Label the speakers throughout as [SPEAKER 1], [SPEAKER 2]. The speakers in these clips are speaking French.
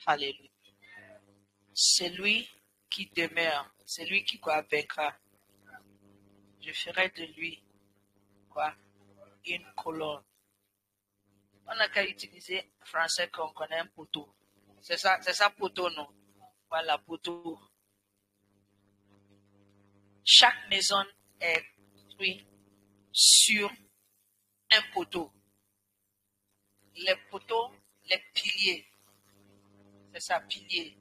[SPEAKER 1] Alléluia. C'est lui qui demeure. C'est lui qui vaincra. Je ferai de lui quoi? Une colonne. On n'a qu'à utiliser français qu'on connaît un poteau. C'est ça poteau, non? Voilà, poteau. Chaque maison est construite sur un poteau. Les poteaux, les piliers. C'est ça, piliers.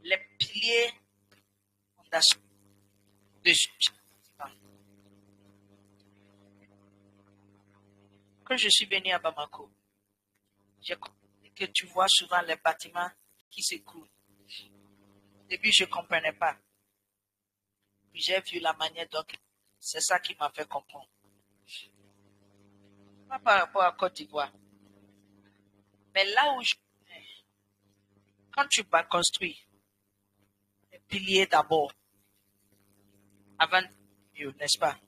[SPEAKER 1] Les piliers fondation dessus. Quand je suis venu à Bamako, j'ai compris que tu vois souvent les bâtiments qui s'écroulent. Au début, je ne comprenais pas. Puis j'ai vu la manière dont c'est ça qui m'a fait comprendre. Pas par rapport à Côte d'Ivoire. Mais là où quand tu vas construire, les piliers d'abord, avant mieux, n'est-ce pas?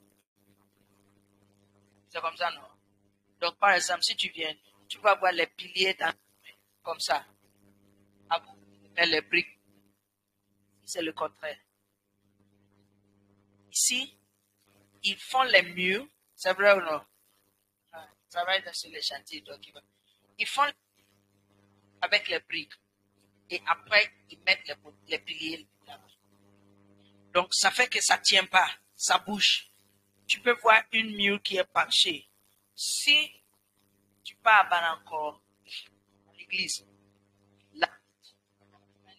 [SPEAKER 1] C'est comme ça, non? Donc, par exemple, si tu viens, tu vas voir les piliers comme ça. Avant de mettre les briques, c'est le contraire. Ici, ils font les murs, c'est vrai ou non? Ils travaillent sur les chantiers, donc ils font avec les briques. Et après, ils mettent les piliers. Donc, ça fait que ça ne tient pas, ça bouge. Tu peux voir une mur qui est penchée. Si tu pars à Banancourt, à l'église, là,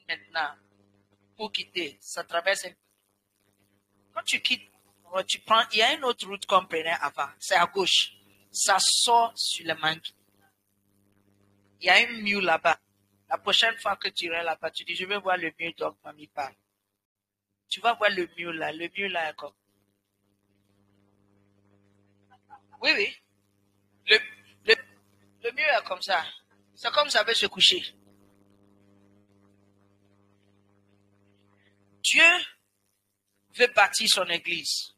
[SPEAKER 1] maintenant, pour quitter, ça traverse. Quand tu quittes, tu prends, il y a une autre route qu'on prenait avant, c'est à gauche. Ça sort sur le mangue. Il y a un mur là-bas. La prochaine fois que tu iras là-bas, tu dis, je vais voir le mur dont mamie parle. Tu vas voir le mur là est comme. Oui, oui. Le mur est comme ça. C'est comme ça veut se coucher. Dieu veut bâtir son église.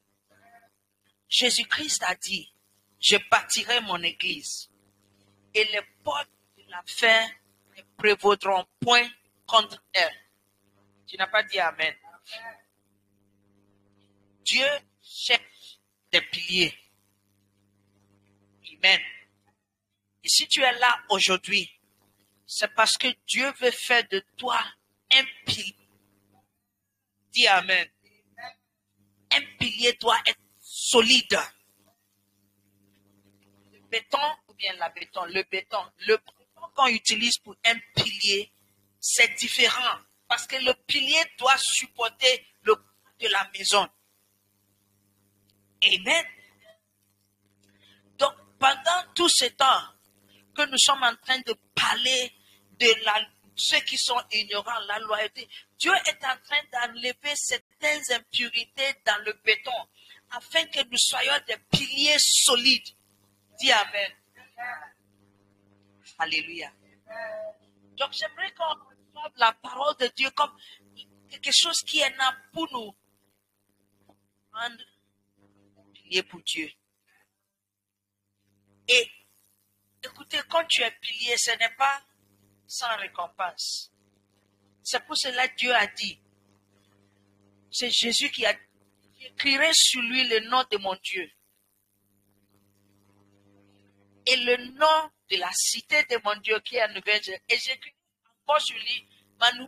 [SPEAKER 1] Jésus-Christ a dit, je bâtirai mon église et les portes de l'enfer ne prévaudront point contre elle. Tu n'as pas dit Amen. Dieu cherche des piliers. Amen. Et si tu es là aujourd'hui, c'est parce que Dieu veut faire de toi un pilier. Dis Amen. Un pilier doit être solide. Le béton ou bien le béton qu'on utilise pour un pilier, c'est différent. Parce que le pilier doit supporter le poids de la maison. Amen. Donc, pendant tout ce temps que nous sommes en train de parler de ceux qui sont ignorants, la loyauté, Dieu est en train d'enlever certaines impurités dans le béton afin que nous soyons des piliers solides. Dis Amen. Alléluia. Donc, j'aimerais qu'on reçoive la parole de Dieu comme quelque chose qui est là pour nous. Prendre pilier pour Dieu. Et écoutez, quand tu es pilier, ce n'est pas sans récompense. C'est pour cela que Dieu a dit, c'est Jésus qui a dit, j'écrirai sur lui le nom de mon Dieu. Et le nom de la cité de mon Dieu qui est à Nouvelle-Jérusalem. Et j'écris encore sur lui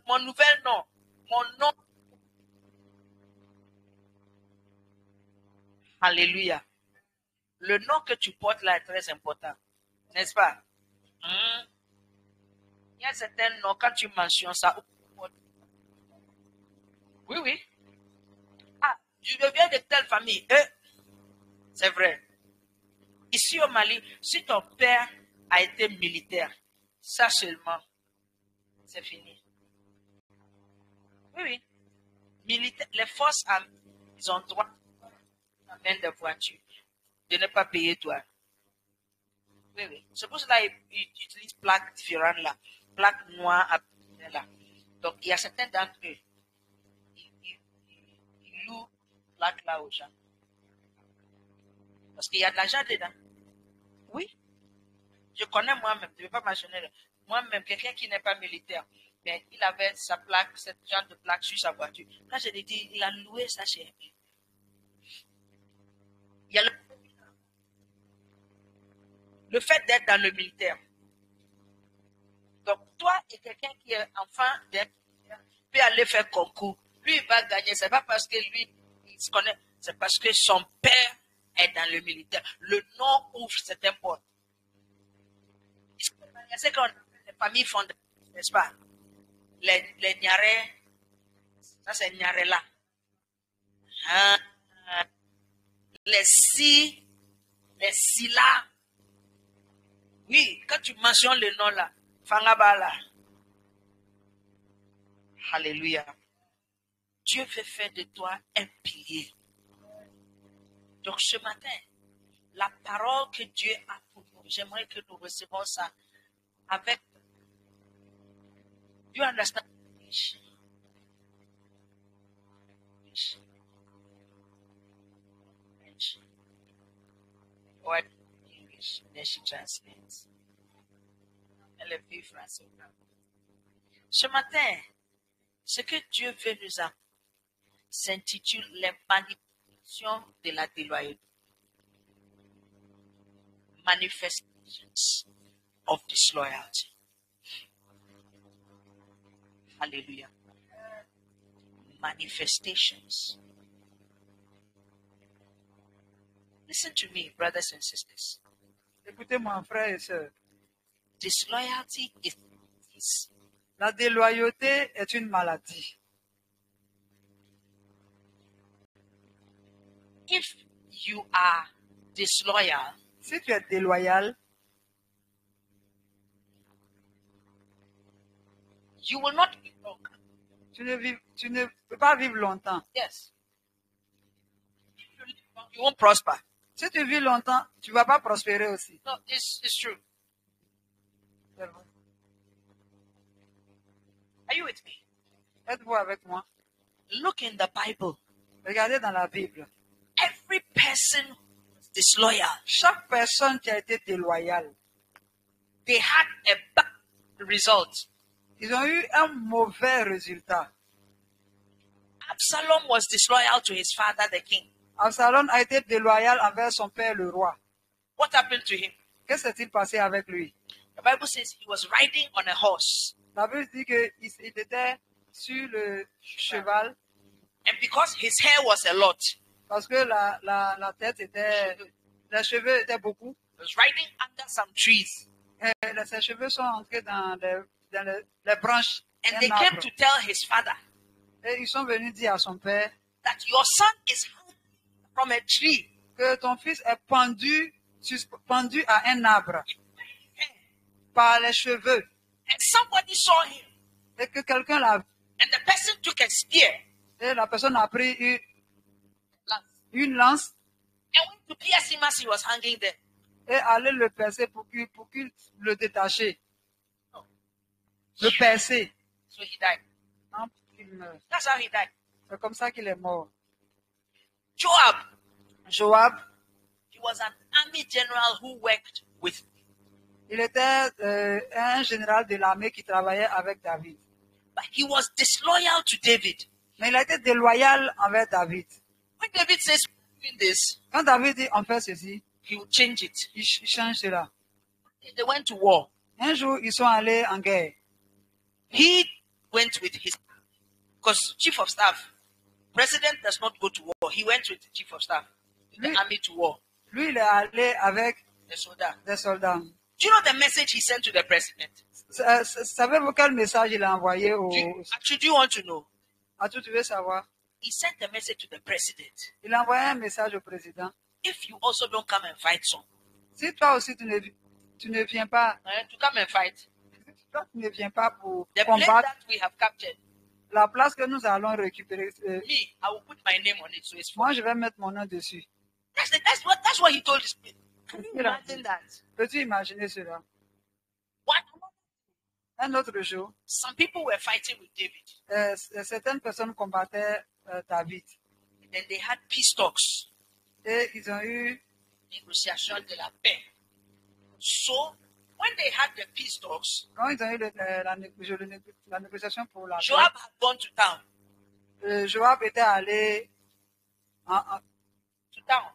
[SPEAKER 1] mon nouvel nom. Mon nom. Alléluia. Le nom que tu portes là est très important. N'est-ce pas? Il y a certains noms, quand tu mentionnes ça. Oui, oui. Ah, tu deviens de telle famille. C'est vrai. Ici au Mali, si ton père a été militaire, ça seulement, c'est fini. Oui, oui. Militaire, les forces armées, ils ont droit à main de voiture, de ne pas payer douane. Oui, oui. C'est pour cela qu'ils utilisent plaques différentes là. Plaques noires là. Donc, il y a certains d'entre eux, ils louent plaques là aux gens. Parce qu'il y a de l'argent dedans. Oui. Je connais moi-même, je ne vais pas mentionner. Moi-même, quelqu'un qui n'est pas militaire, mais il avait sa plaque, cette genre de plaque sur sa voiture. Quand je l'ai dit, il a loué ça chez lui. Il y a le fait d'être dans le militaire. Donc, toi et quelqu'un qui est enfant d'un militaire peut aller faire concours. Lui, il va gagner. C'est pas parce que lui, il se connaît. C'est parce que son père est dans le militaire. Le nom ouvre certaines portes. C'est ce qu'on appelle les familles fondatrices, n'est-ce pas? Les Nyaré, ça c'est Nyarela. Hein? Les Sila. Oui, quand tu mentionnes le nom là, Fangabala. Alléluia. Dieu veut faire de toi un pilier. Donc ce matin, la parole que Dieu a pour nous, j'aimerais que nous recevons ça avec. You understand English? French. Or English. Then she translates. Elle est plus français. Ce matin, ce que Dieu veut nous apprendre s'intitule les manifestations de la déloyauté. Manifestations of disloyalty. Hallelujah. Manifestations. Listen to me, brothers and sisters.
[SPEAKER 2] Écoutez-moi, frères et sœurs.
[SPEAKER 1] Disloyalty is disease.
[SPEAKER 2] La déloyauté est une maladie.
[SPEAKER 1] If you are disloyal,
[SPEAKER 2] Si tu es déloyal,
[SPEAKER 1] you will not be long.
[SPEAKER 2] tu ne peux pas vivre longtemps.
[SPEAKER 1] Yes. If you live long, you won't prosper.
[SPEAKER 2] Si tu vis longtemps, tu ne vas pas prospérer aussi.
[SPEAKER 1] No, it's true. Are you with me?
[SPEAKER 2] Êtes-vous avec moi?
[SPEAKER 1] Look in the Bible.
[SPEAKER 2] Regardez dans la Bible.
[SPEAKER 1] Every person was disloyal.
[SPEAKER 2] Chaque personne qui a été déloyale,
[SPEAKER 1] They had a bad result.
[SPEAKER 2] ils ont eu un mauvais résultat.
[SPEAKER 1] Absalom was disloyal to his father, the king.
[SPEAKER 2] Absalom a été déloyal envers son père, le roi.
[SPEAKER 1] What happened to him?
[SPEAKER 2] Qu'est-ce qui s'est passé avec lui?
[SPEAKER 1] The Bible says he was riding on a horse.
[SPEAKER 2] La Bible dit qu'il était sur le cheval
[SPEAKER 1] And because his hair was a lot,
[SPEAKER 2] parce que la tête était, les cheveux étaient beaucoup.
[SPEAKER 1] he was riding under some trees.
[SPEAKER 2] Et ses cheveux sont entrés dans les branches
[SPEAKER 1] And
[SPEAKER 2] d'un
[SPEAKER 1] they came
[SPEAKER 2] arbre.
[SPEAKER 1] to tell his father
[SPEAKER 2] Et ils sont venus dire à son père
[SPEAKER 1] that your son is hanging from a tree.
[SPEAKER 2] que ton fils est pendu à un arbre par les cheveux
[SPEAKER 1] And somebody saw him.
[SPEAKER 2] et que quelqu'un l'a vu.
[SPEAKER 1] And the person took a spear
[SPEAKER 2] Et la personne a pris une lance
[SPEAKER 1] and went to pierce him as he was hanging there.
[SPEAKER 2] et allait le percer pour qu'il le détache. Le percer.
[SPEAKER 1] So he died.
[SPEAKER 2] Non, il meurt.
[SPEAKER 1] That's how he died.
[SPEAKER 2] C'est comme ça qu'il est mort.
[SPEAKER 1] Joab,
[SPEAKER 2] Joab,
[SPEAKER 1] he was an army general who worked with.
[SPEAKER 2] il était un général de l'armée qui travaillait avec David.
[SPEAKER 1] But he was disloyal to David.
[SPEAKER 2] Mais il a été déloyal envers David.
[SPEAKER 1] When David says doing this,
[SPEAKER 2] Quand David dit on fait ceci,
[SPEAKER 1] he will change it.
[SPEAKER 2] il change cela.
[SPEAKER 1] They went to war.
[SPEAKER 2] Un jour, ils sont allés en guerre.
[SPEAKER 1] He went with his, because chief of staff, president does not go to war. He went with the chief of staff, the army to war,
[SPEAKER 2] Lui, il est allé avec
[SPEAKER 1] the soldier.
[SPEAKER 2] des soldats.
[SPEAKER 1] Do you know the message he sent to the president?
[SPEAKER 2] Savez-vous quel message il a envoyé
[SPEAKER 1] Actually, do you want to know?
[SPEAKER 2] à tout, tu veux savoir?
[SPEAKER 1] He sent a message to the president.
[SPEAKER 2] Il a envoyé un message au président.
[SPEAKER 1] If you also don't come and fight some,
[SPEAKER 2] Si toi aussi tu ne viens pas,
[SPEAKER 1] to come and fight,
[SPEAKER 2] toi tu ne viens pas pour
[SPEAKER 1] the place
[SPEAKER 2] combattre
[SPEAKER 1] that we have captured,
[SPEAKER 2] la place que nous allons récupérer,
[SPEAKER 1] me, I will put my name on it, so it's for
[SPEAKER 2] moi je vais mettre mon nom dessus.
[SPEAKER 1] That's what he told his people. Can you imagine that?
[SPEAKER 2] Peux-tu imaginer cela?
[SPEAKER 1] What?
[SPEAKER 2] Un autre jour,
[SPEAKER 1] Some people were fighting with David.
[SPEAKER 2] certaines personnes combattaient David.
[SPEAKER 1] Then they had peace talks,
[SPEAKER 2] Et ils ont eu
[SPEAKER 1] négociation de la paix. So when they had the peace talks,
[SPEAKER 2] Quand ils ont eu la négociation pour la paix,
[SPEAKER 1] Joab had gone to town.
[SPEAKER 2] Joab était allé
[SPEAKER 1] To town.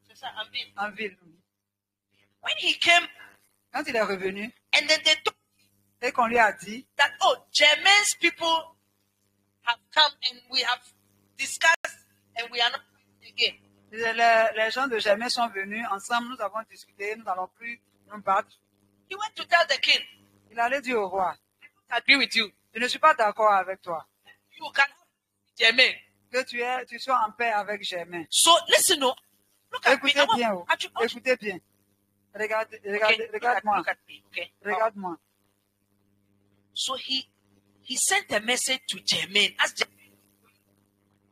[SPEAKER 1] C'est ça, en ville.
[SPEAKER 2] en ville.
[SPEAKER 1] When he came,
[SPEAKER 2] Quand il est revenu
[SPEAKER 1] and then they told
[SPEAKER 2] et qu'on lui a dit
[SPEAKER 1] that, oh, German's people have come and we have discussed and we are not again.
[SPEAKER 2] les gens de Germain sont venus ensemble, nous avons discuté, nous n'allons plus nous battre.
[SPEAKER 1] He went to tell the king,
[SPEAKER 2] Il allait dire au roi,
[SPEAKER 1] I agree with you.
[SPEAKER 2] je ne suis pas d'accord avec toi,
[SPEAKER 1] You can have German.
[SPEAKER 2] que tu sois en paix avec Germain.
[SPEAKER 1] So listen, no. Look at me.
[SPEAKER 2] Écoutez bien, oh.
[SPEAKER 1] I want you-
[SPEAKER 2] Écoutez bien.
[SPEAKER 1] okay,
[SPEAKER 2] Regarde-moi.
[SPEAKER 1] look at me, okay?
[SPEAKER 2] Regarde-moi.
[SPEAKER 1] So he sent a message to Jermaine. As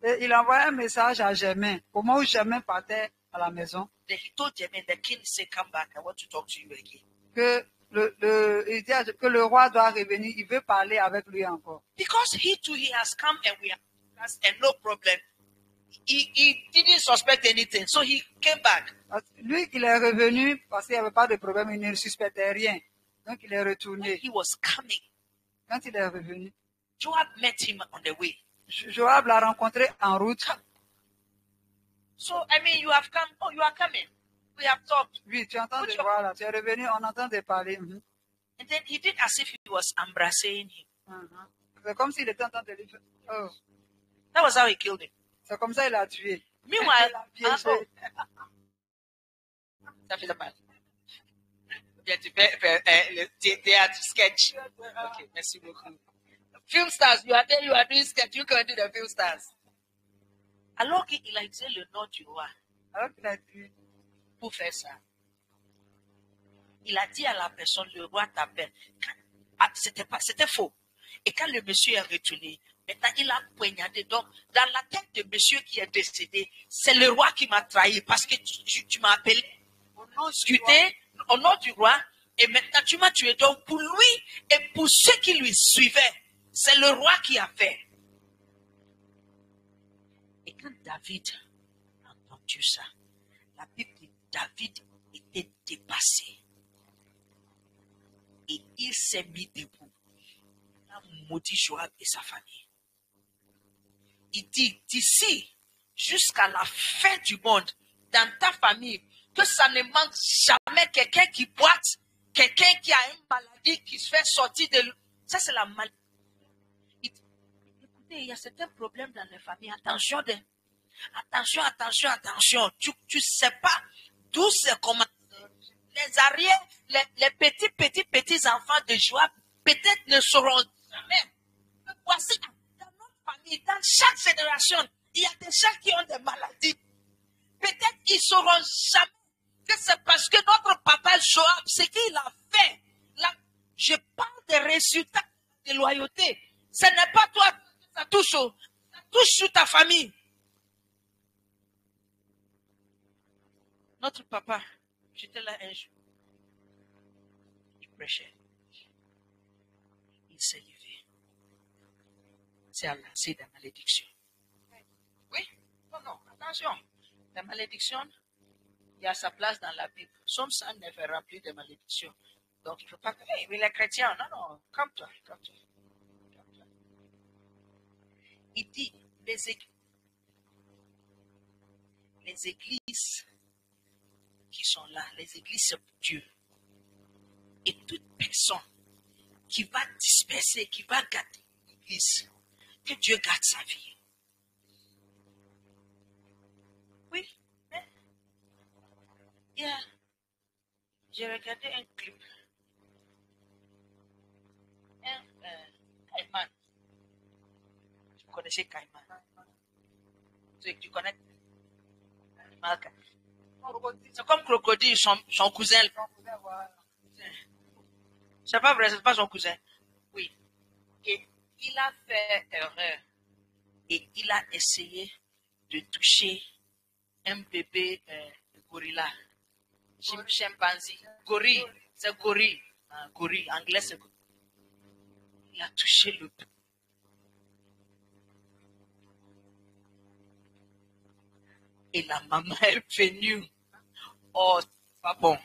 [SPEAKER 2] Et il envoyait un message à Germain, au moment où Germain partait à la maison,
[SPEAKER 1] Then he told Jermaine, the king said, come back. I want to talk to you again.
[SPEAKER 2] que il dit que le roi doit revenir, il veut parler avec lui encore.
[SPEAKER 1] Because he too, he has come and we have discussed and no problem. He didn't suspect anything. So he came back.
[SPEAKER 2] Lui, il est revenu parce qu'il n'y avait pas de problème, il ne suspectait rien. Donc il est
[SPEAKER 1] When
[SPEAKER 2] retourné.
[SPEAKER 1] he was coming,
[SPEAKER 2] Quand il est revenu,
[SPEAKER 1] Joab met him on the way.
[SPEAKER 2] Joab l'a rencontré en route.
[SPEAKER 1] So, I mean, you have come. Oh, you are coming. We have talked.
[SPEAKER 2] Oui, tu entends de voir là, tu es revenu, on entend de parler.
[SPEAKER 1] And then he did as if he was embracing him.
[SPEAKER 2] C'est comme s'il était en train de lui faire. Oh,
[SPEAKER 1] That was how he killed him.
[SPEAKER 2] c'est comme ça il a tué.
[SPEAKER 1] Meanwhile,
[SPEAKER 2] Il l'a piégé.
[SPEAKER 1] Ça fait mal. Bien, tu fais le théâtre sketch. Ok, merci beaucoup. Film stars, you are there, you are doing sketch, you can do the film stars. Alors qu'il a utilisé le nom du roi
[SPEAKER 2] Alors qu'il a tué.
[SPEAKER 1] pour faire ça, il a dit à la personne, le roi t'appelle. Ah, c'était faux. Et quand le monsieur est retourné, maintenant il a poignardé. Donc, dans la tête de monsieur qui est décédé, c'est le roi qui m'a trahi parce que tu m'as appelé discuter au nom du roi et maintenant tu m'as tué. Donc, pour lui et pour ceux qui lui suivaient, c'est le roi qui a fait. Et quand David a entendu ça, la Bible dit David était dépassé. Et il s'est mis debout. Il a maudit Joab et sa famille. Il dit, d'ici jusqu'à la fin du monde, dans ta famille, que ça ne manque jamais quelqu'un qui boite, quelqu'un qui a une maladie qui se fait sortir de l'eau. Ça, c'est la maladie. Écoutez, il y a certains problèmes dans les familles. Attention, attention. Tu sais pas d'où c'est comment. Les arrières, les petits enfants de Joab, peut-être ne sauront jamais. Mais voici, dans notre famille, dans chaque génération, il y a des gens qui ont des maladies. Peut-être ils ne sauront jamais que c'est parce que notre papa Joab, ce qu'il a fait. Là, je parle des résultats de loyauté. Ce n'est pas toi que ça touche, ça touche sur ta famille. Notre papa, j'étais là un jour. Il prêchait. Il s'est levé. C'est à lancer des malédictions. Oui? Non, attention. La malédiction, il y a sa place dans la Bible. Somme 109 est rempli de malédictions. Donc, il ne faut pas que, hey, il est chrétien. Non, calme-toi. Il dit, les églises qui sont là, les églises c'est pour Dieu. Et toute personne qui va disperser, qui va gâter l'église, que Dieu garde sa vie. Oui, mais j'ai regardé un clip. Caïman. Tu connaissais Caïman? Tu connais Caïman? C'est comme Crocodile, son cousin. C'est pas vrai, c'est pas son cousin. Oui. Et il a fait erreur. Et il a essayé de toucher un bébé gorilla. Chimpanzé. Gorille. C'est gorille. Gorille. Anglais, c'est gorille. Il a touché le bébé. Et la maman est venue. Oh, c'est pas bon.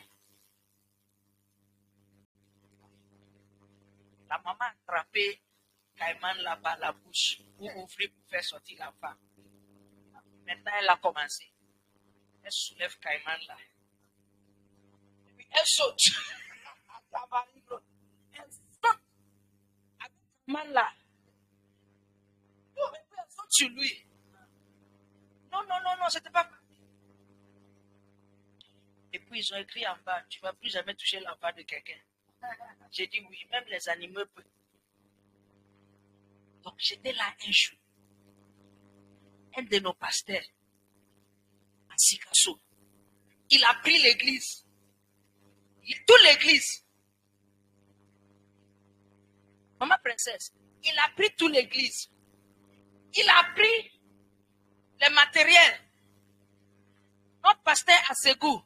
[SPEAKER 1] La maman a attrapé Caïman là par la bouche pour ouvrir, pour faire sortir la femme. Maintenant, elle a commencé. Elle soulève Caïman là. Et puis, elle saute. Elle saute avec Caïman là. Elle saute sur lui. Non, c'était pas. Et puis, ils ont écrit en bas, tu ne vas plus jamais toucher l'enfant de quelqu'un. J'ai dit oui, même les animaux peuvent. Donc, j'étais là un jour. Un de nos pasteurs, à Sikasso, il a pris l'église. Toute l'église. Maman princesse, il a pris toute l'église. Il a pris les matériels. Notre pasteur à Ségou,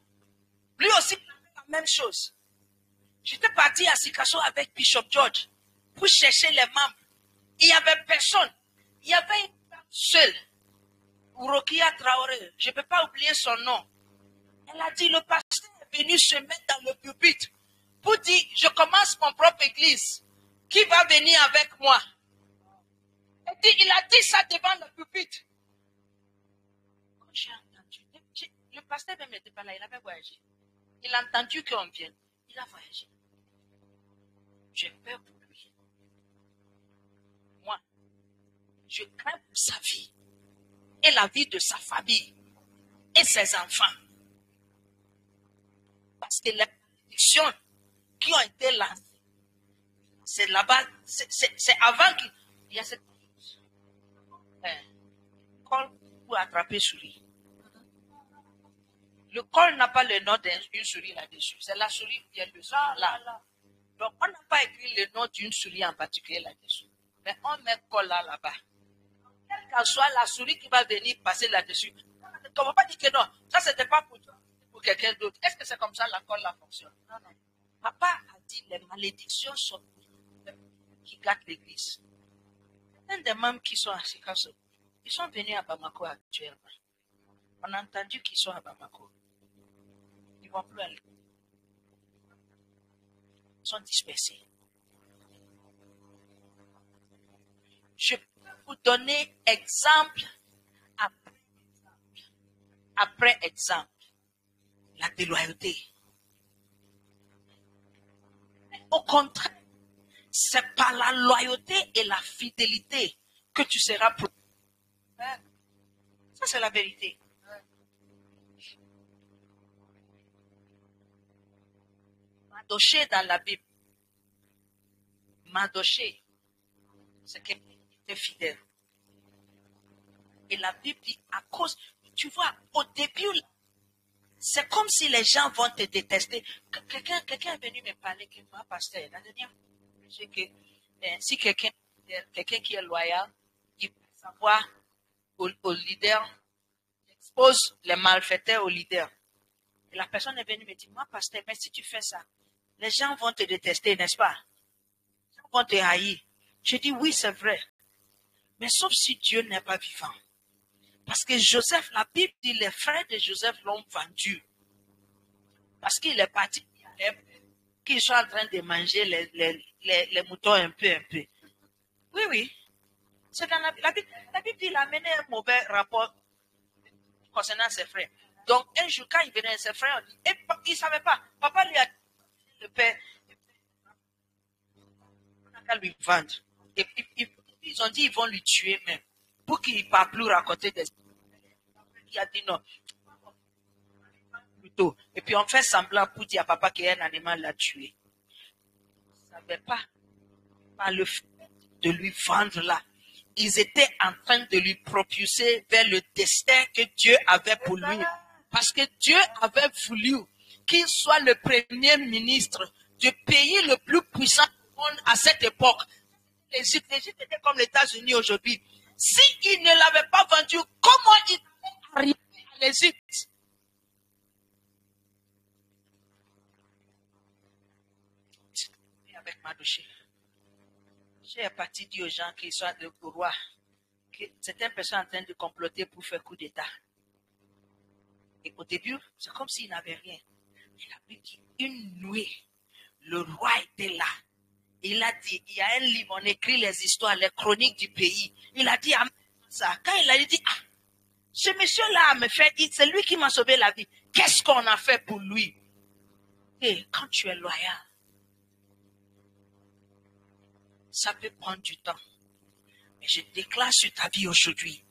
[SPEAKER 1] lui aussi, la même chose. J'étais parti à Sikasso avec Bishop George pour chercher les membres. Il n'y avait personne. Il y avait une femme seule. Urokia Traoré. Je ne peux pas oublier son nom. Elle a dit, le pasteur est venu se mettre dans le pupitre pour dire, je commence mon propre église. Qui va venir avec moi? Elle dit, il a dit ça devant le pupitre. Quand j'ai entendu, le pasteur même n'était pas là, il avait voyagé. Il a entendu qu'on vienne. Il a voyagé. J'ai peur pour lui. Moi, je crains pour sa vie et la vie de sa famille et ses enfants. Parce que les prédictions qui ont été lancées, c'est là-bas, c'est avant qu'il y a cette col pour attraper souris. Le col n'a pas le nom d'une souris là-dessus. C'est la souris qui est le sang là. Donc, on n'a pas écrit le nom d'une souris en particulier là-dessus. Mais on met col là-bas. Quelle qu'en soit la souris qui va venir passer là-dessus, on ne va pas dire que non. Ça, c'était pas pour quelqu'un d'autre. Est-ce que c'est comme ça la colle là fonctionne? Non. Papa a dit les malédictions sont qui gâtent l'église. Un des membres qui sont à Sikasso, ils sont venus à Bamako actuellement. On a entendu qu'ils sont à Bamako. Ils ne vont plus aller. Ils sont dispersés. Je peux vous donner exemple après exemple. La déloyauté. Au contraire, c'est par la loyauté et la fidélité que tu seras protégé. Ça, c'est la vérité. Madoché dans la Bible. Madoché, c'est quelqu'un qui était fidèle. Et la Bible dit, à cause, tu vois, au début, c'est comme si les gens vont te détester. Quelqu'un est venu me parler, que moi, pasteur, la dernière fois, je sais que si quelqu'un qui est loyal, il peut savoir au leader, expose les malfaiteurs au leader. Et la personne est venue me dire, moi, pasteur, mais si tu fais ça, les gens vont te détester, n'est-ce pas? Les gens vont te haïr. Je dis, oui, c'est vrai. Mais sauf si Dieu n'est pas vivant. Parce que Joseph, la Bible dit, les frères de Joseph l'ont vendu. Parce qu'il est parti, qu'ils sont en train de manger les moutons un peu. Oui. C'est dans la Bible. La Bible dit, il a mené un mauvais rapport concernant ses frères. Donc, un jour, quand il venait, ses frères, il ne savait pas. Papa lui a dit, le père, on a qu'à lui vendre. Et ils ont dit, ils vont lui tuer même. Pour qu'il ne parle plus raconter des... Il a dit non. Plutôt. Et puis on fait semblant pour dire à papa qu'un animal l'a tué. Ils ne savaient pas. Par le fait de lui vendre là. Ils étaient en train de lui propulser vers le destin que Dieu avait pour lui. Parce que Dieu avait voulu qu'il soit le premier ministre du pays le plus puissant du monde à cette époque. L'Égypte était comme les États-Unis aujourd'hui. S'il ne l'avait pas vendu, comment il est arrivé à l'Égypte? Avec Madoché. J'ai parti dire aux gens qui sont au roi que certaines personnes en train de comploter pour faire coup d'État. Et au début, c'est comme s'il n'avait rien. Il a vu qu'une nuit, le roi était là. Il a dit, il y a un livre, on écrit les histoires, les chroniques du pays. Il a dit ça. Quand il a dit, ah, ce monsieur-là me fait, c'est lui qui m'a sauvé la vie. Qu'est-ce qu'on a fait pour lui? Et quand tu es loyal, ça peut prendre du temps. Mais je déclare sur ta vie aujourd'hui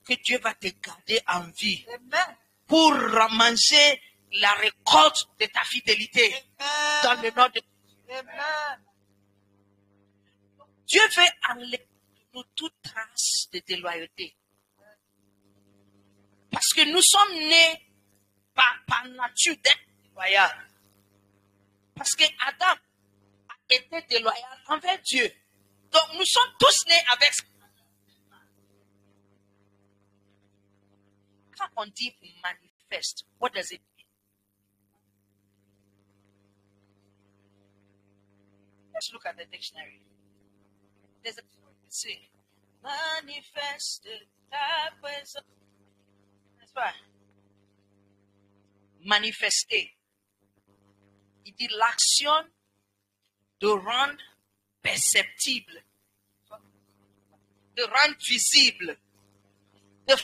[SPEAKER 1] que Dieu va te garder en vie.
[SPEAKER 2] Amen.
[SPEAKER 1] Pour manger la récolte de ta fidélité.
[SPEAKER 2] Amen.
[SPEAKER 1] Dans le nom de
[SPEAKER 2] Amen.
[SPEAKER 1] Dieu veut enlever de nous toute trace de déloyauté. Parce que nous sommes nés par nature d'être déloyaux. Parce que Adam a été déloyal envers Dieu. Donc nous sommes tous nés avec ça. Quand on dit manifeste, what does it mean? Let's look at the dictionary. There's a word to say, manifeste ta présence. N'est-ce pas? Manifester. Il dit l'action de rendre perceptible, de rendre visible, de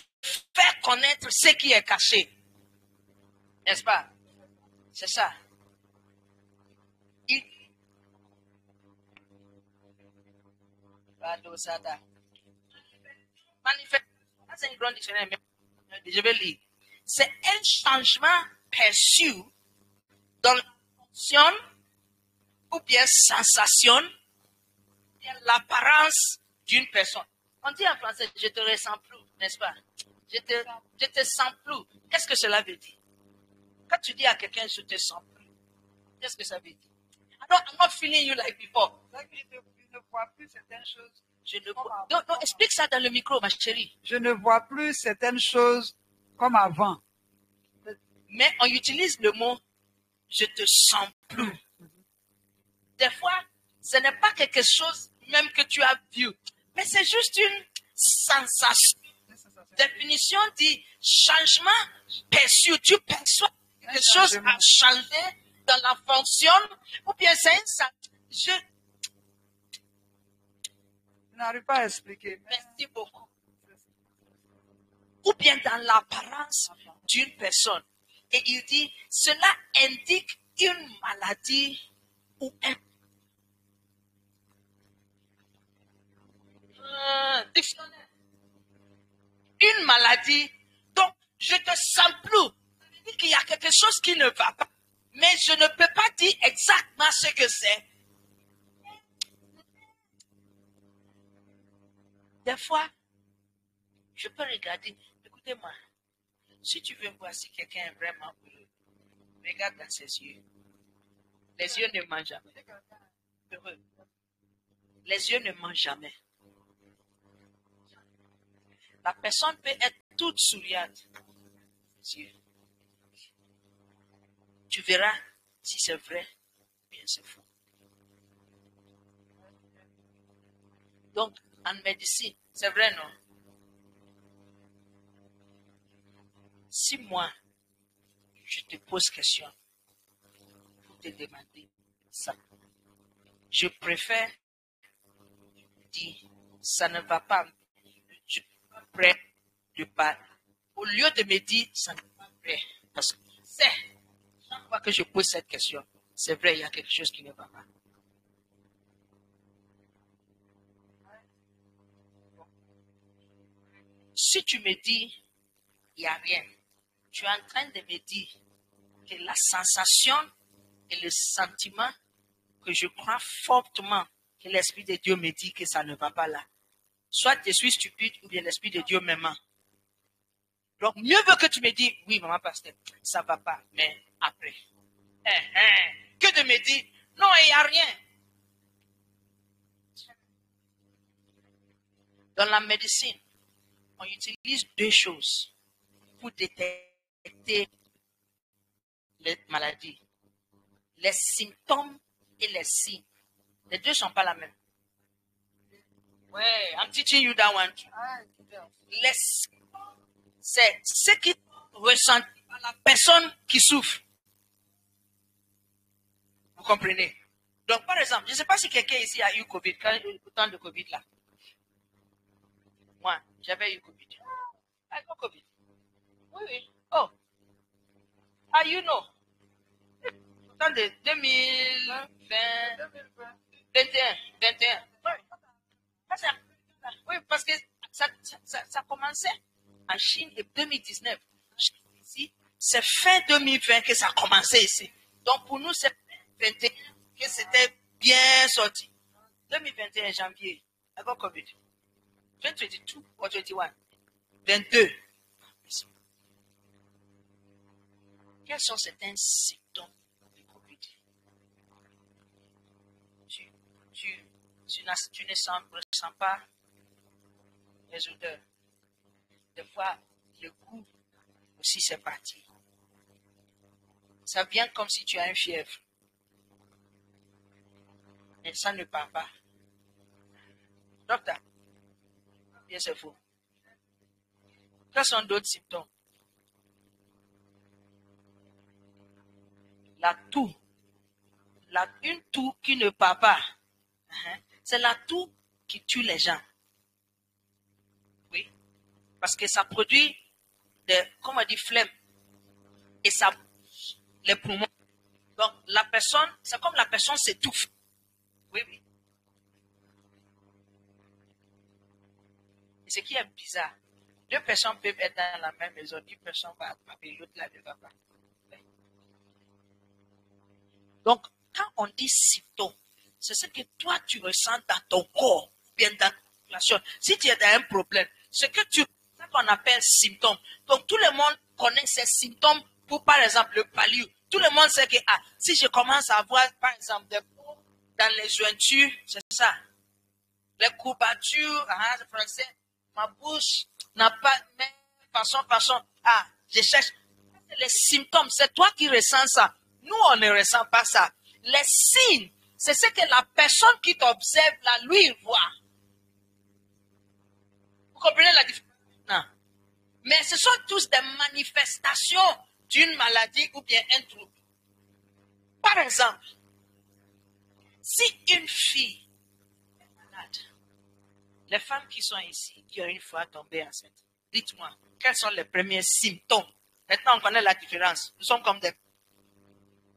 [SPEAKER 1] faire connaître ce qui est caché. N'est-ce pas? C'est ça. C'est un grand dictionnaire, je vais lire. C'est un changement perçu dans la fonction ou bien sensation, ou bien l'apparence d'une personne. On dit en français, je te ressens plus, n'est-ce pas? Je te sens plus. Qu'est-ce que cela veut dire? Quand tu dis à quelqu'un, je te sens plus, qu'est-ce que ça veut dire? I'm not feeling you like before.
[SPEAKER 2] Je ne vois plus certaines choses.
[SPEAKER 1] Non, explique ça dans le micro, ma chérie.
[SPEAKER 2] Je ne vois plus certaines choses comme avant.
[SPEAKER 1] Mais on utilise le mot je te sens plus. Des fois, ce n'est pas quelque chose même que tu as vu, mais c'est juste une sensation. Définition dit changement perçu. Tu perçois que quelque chose a changé dans la fonction, ou bien c'est une
[SPEAKER 2] Je n'arrive pas à expliquer.
[SPEAKER 1] Merci beaucoup. Ou bien dans l'apparence d'une personne. Et il dit, cela indique une maladie ou un dictionnaire. Une maladie. Donc, je te sens plus. Ça veut dire qu'il y a quelque chose qui ne va pas. Mais je ne peux pas dire exactement ce que c'est. Des fois, je peux regarder. Écoutez-moi. Si tu veux voir si quelqu'un est vraiment heureux, regarde dans ses yeux. Les yeux ne mentent jamais. Heureux. Les yeux ne mentent jamais. La personne peut être toute souriante. Les yeux. Tu verras si c'est vrai ou bien c'est faux. Donc, en médecine, c'est vrai, non? Si moi, je te pose question pour te demander ça, je préfère dire ça ne va pas, je suis pas prêt de parler. Au lieu de me dire ça ne va pas prêt, parce que c'est chaque fois que je pose cette question, c'est vrai, il y a quelque chose qui ne va pas. Si tu me dis il n'y a rien, tu es en train de me dire que la sensation et le sentiment que je crois fortement que l'Esprit de Dieu me dit que ça ne va pas là. Soit je suis stupide ou bien l'Esprit de Dieu m'aime. Donc, mieux vaut que tu me dis, oui, maman pasteur, ça ne va pas, mais après. Que de me dire, non, il n'y a rien. Dans la médecine, on utilise deux choses pour détecter les maladies. Les symptômes et les signes. Les deux ne sont pas la même. Ouais, I'm teaching you that one. Les symptômes, c'est ce qui ressent par la personne qui souffre. Vous comprenez? Donc, par exemple, je ne sais pas si quelqu'un ici a eu Covid, au temps de Covid là. Moi, j'avais eu Covid. I got Covid. Oui, oui. Oh. Ah, you know. Au temps de 2020, 21. Oui, parce que ça commençait en Chine en 2019. Ici, c'est fin 2020 que ça a commencé ici. Donc, pour nous, c'est 21 que c'était bien sorti. 2021, janvier, avec Covid. 2022 ou 21? 22. Quels sont certains symptômes du Covid? Tu ne ressens pas les odeurs. Des fois, le goût aussi, c'est parti. Ça vient comme si tu as une fièvre. Et ça ne part pas. Docteur, bien c'est faux. Quels sont d'autres symptômes? La toux. Une toux qui ne part pas. C'est la toux qui tue les gens. Oui. Parce que ça produit comme on dit, phlegme. Et ça, les poumons. Donc, la personne, c'est comme la personne s'étouffe. Oui, oui. Et ce qui est bizarre, deux personnes peuvent être dans la même maison, une personne va attraper, l'autre là ne va pas. Donc, quand on dit symptômes, c'est ce que toi tu ressens dans ton corps, bien dans ta population. Si tu es dans un problème, ce que tu c'est ce qu'on appelle symptômes. Donc, tout le monde connaît ces symptômes pour, par exemple, le palio. Tout le monde sait que, si je commence à avoir, par exemple, des coups dans les jointures, c'est ça. Les courbatures, c'est français, ma bouche n'a pas, mais façon, je cherche. C'est les symptômes, c'est toi qui ressens ça. Nous, on ne ressent pas ça. Les signes, c'est ce que la personne qui t'observe, là, lui, voit. Vous comprenez la différence? Non. Mais ce sont tous des manifestations d'une maladie ou bien un trouble. Par exemple, si une fille est malade, les femmes qui sont ici, qui ont une fois tombé enceinte, dites-moi, quels sont les premiers symptômes? Maintenant, on connaît la différence. Nous sommes comme des...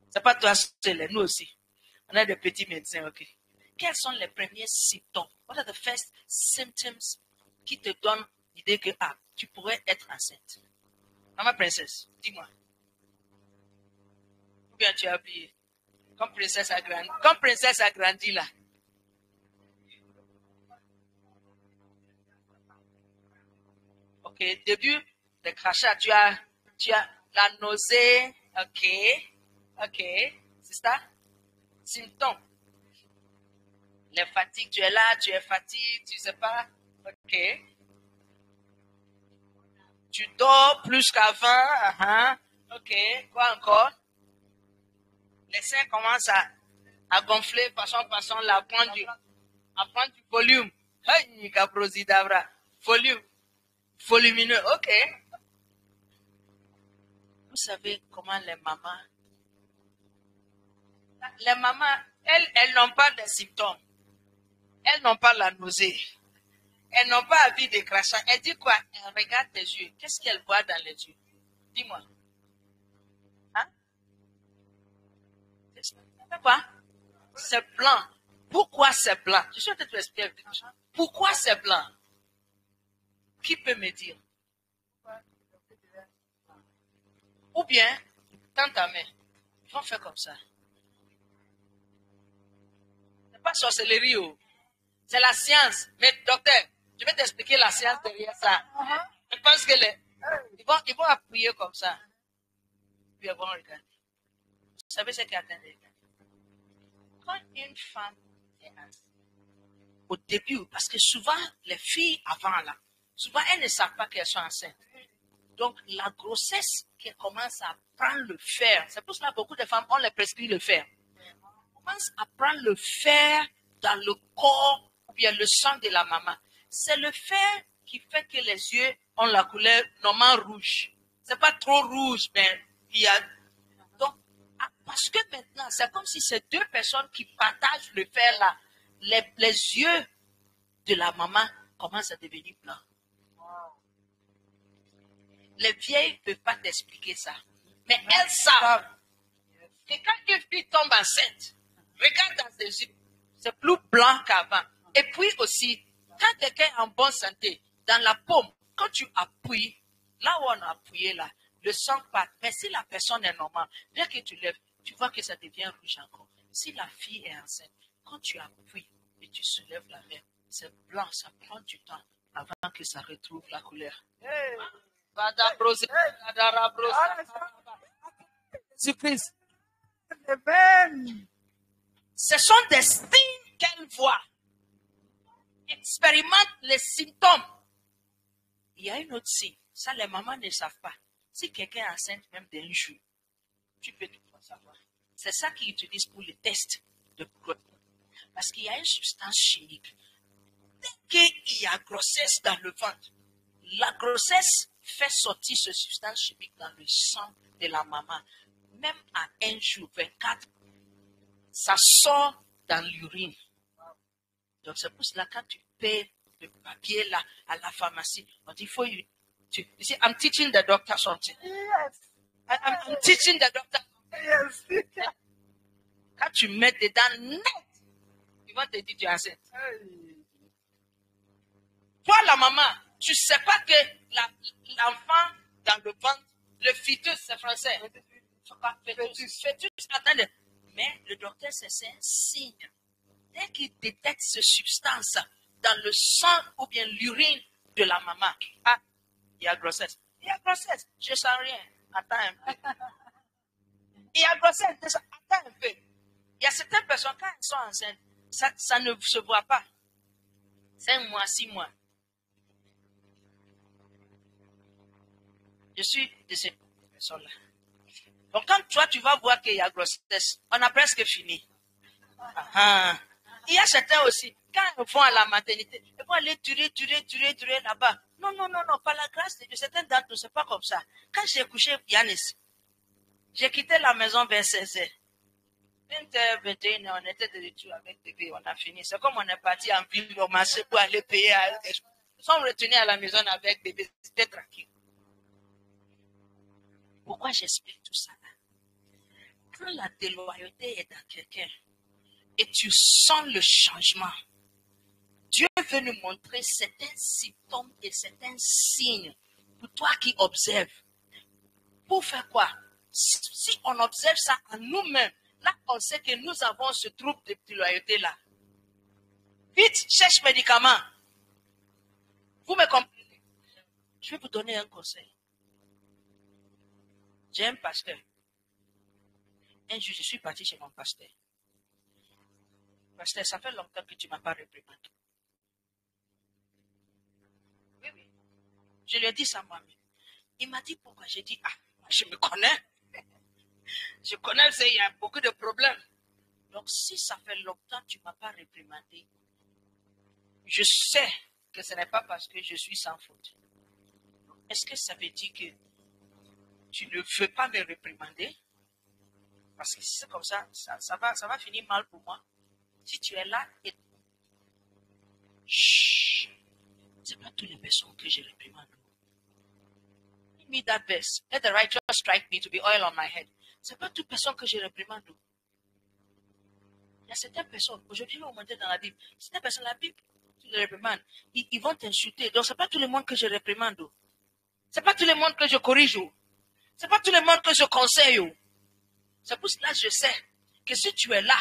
[SPEAKER 1] C'est pas toi seul, nous aussi. On a des petits médecins, ok. Quels sont les premiers symptômes? What are the first symptoms qui te donnent l'idée que, tu pourrais être enceinte? Maman princesse, dis-moi. Ou bien tu as oublié? Comme princesse a grandi là. Ok, début de crachat, tu as la nausée, ok, c'est ça? Symptômes. Les fatigues, tu es là, tu es fatigué, tu sais pas, ok. Tu dors plus qu'avant, ok, quoi encore? Les seins commencent à gonfler, façon, à prendre du volume. Hey, caprosidavra, volumineux, ok. Vous savez comment les mamans, elles n'ont pas de symptômes. Elles n'ont pas la nausée. Elles n'ont pas envie de crachat. Elle dit quoi? Elle regarde tes yeux. Qu'est-ce qu'elle voit dans les yeux? Dis-moi. Hein? C'est quoi? C'est blanc. Pourquoi c'est blanc? Je suis en train de t'expliquer. Pourquoi c'est blanc? Qui peut me dire? Ou bien, tends ta main. Ils vont faire comme ça. C'est pas sorcellerie, c'est la science. Mais docteur, je vais t'expliquer la science derrière ça. Je pense que ils vont appuyer comme ça. Puis ils vont regarder. Vous savez ce qui attend de regarder? Quand une femme est enceinte, au début, parce que souvent, les filles avant là, souvent elles ne savent pas qu'elles sont enceintes. Donc, la grossesse qui commence à prendre le fer, c'est pour cela que beaucoup de femmes, on les prescrit le fer. On commence à prendre le fer dans le corps ou bien le sang de la maman. C'est le fer qui fait que les yeux ont la couleur normalement rouge. C'est pas trop rouge, mais il y a... Donc, à Parce que maintenant, c'est comme si ces deux personnes qui partagent le fer là, les yeux de la maman commencent à devenir blancs. Les vieilles ne peuvent pas t'expliquer ça. Mais elles savent que quand une fille tombe enceinte, regarde dans ses yeux, c'est plus blanc qu'avant. Et puis aussi, quand quelqu'un est en bonne santé, dans la paume, quand tu appuies, là où on a appuyé là, le sang part. Mais si la personne est normale, dès que tu lèves, tu vois que ça devient rouge encore. Si la fille est enceinte, quand tu appuies et tu soulèves la main, c'est blanc, ça prend du temps avant que ça retrouve la couleur.
[SPEAKER 2] Jésus-Christ. Amen.
[SPEAKER 1] Ce sont des signes qu'elle voit. Expérimente les symptômes. Il y a une autre signe. Ça, les mamans ne savent pas. Si quelqu'un est enceinte même d'un jour, tu peux tout savoir. C'est ça qu'ils utilisent pour les tests de grossesse. Parce qu'il y a une substance chimique. Dès qu'il y a grossesse dans le ventre, la grossesse fait sortir cette substance chimique dans le sang de la maman. Même à un jour, 24, ça sort dans l'urine. Donc c'est pour cela quand tu payes le papier là à la pharmacie, on dit faut you see, I'm teaching the doctor something.
[SPEAKER 2] Yes.
[SPEAKER 1] I'm teaching the doctor.
[SPEAKER 2] Yes.
[SPEAKER 1] Quand tu mets dedans net, ils vont te dire tu es enceinte. Toi la maman, tu sais pas que l'enfant dans le ventre, le fœtus c'est français. Fœtus, attendez. Mais le docteur c'est un signe. Dès qu'il détecte cette substance dans le sang ou bien l'urine de la maman, ah, il y a grossesse. Il y a grossesse, je sens rien. Attends un peu. Il y a grossesse, attends un peu. Il y a certaines personnes, quand elles sont enceintes, ça ne se voit pas. 5 mois, 6 mois. Je suis de ces personnes-là. Donc quand toi, tu vas voir qu'il y a grossesse, on a presque fini. Il y a certains aussi, quand ils vont à la maternité, ils vont aller durer là-bas. Non, par la grâce de Dieu, certains d'entre nous, c'est pas comme ça. Quand j'ai couché Yanis, j'ai quitté la maison vers 16h. 20h, 21h, on était de retour avec bébé, on a fini. C'est comme on est parti en ville au marché pour aller payer. Nous sommes retournés à la maison avec bébé, c'était tranquille. Pourquoi j'explique tout ça là? Quand la déloyauté est dans quelqu'un, et tu sens le changement, Dieu veut nous montrer certains symptômes et certains signes pour toi qui observes. Pour faire quoi? Si on observe ça en nous-mêmes, là on sait que nous avons ce trouble de déloyauté là. Vite, cherche médicaments. Vous me comprenez? Je vais vous donner un conseil. J'ai un pasteur. Un jour, je suis parti chez mon pasteur. Pasteur, ça fait longtemps que tu ne m'as pas réprimandé. Oui. Je lui ai dit ça moi-même. Il m'a dit pourquoi. J'ai dit, je me connais. Je connais, il y a beaucoup de problèmes. Donc, si ça fait longtemps que tu ne m'as pas réprimandé, je sais que ce n'est pas parce que je suis sans faute. Est-ce que ça veut dire que tu ne veux pas me réprimander? Parce que si c'est comme ça, ça va finir mal pour moi. Si tu es là et... Chut! Ce n'est pas toutes les personnes que je réprimande. Give me that verse. Let the righteous strike me to be oil on my head. Ce n'est pas toutes les personnes que je réprimande. Il y a certaines personnes, aujourd'hui on monte dans la Bible, certaines personnes, la Bible, tu les réprimandes, ils vont t'insulter. Donc ce n'est pas tout le monde que je réprimande. Ce n'est pas tout le monde que je corrige. Ce n'est pas tout le monde que je conseille. C'est pour cela que je sais que si tu es là,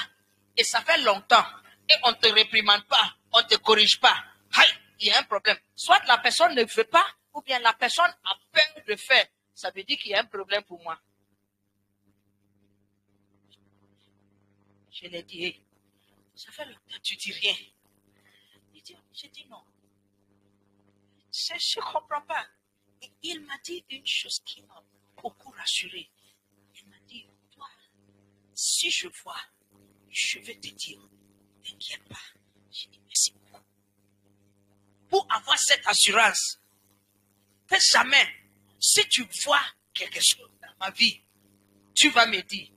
[SPEAKER 1] et ça fait longtemps, et on ne te réprimande pas, on ne te corrige pas, il y a un problème. Soit la personne ne veut pas, ou bien la personne a peur de faire. Ça veut dire qu'il y a un problème pour moi. Je l'ai dit, hey, ça fait longtemps, tu dis rien. J'ai dit non. Je ne comprends pas. Et il m'a dit une chose qui m'a beaucoup rassuré. Il m'a dit, toi, si je vois, je vais te dire, t'inquiète pas. J'ai dit merci beaucoup. Pour avoir cette assurance, que jamais, si tu vois quelque chose dans ma vie, tu vas me dire,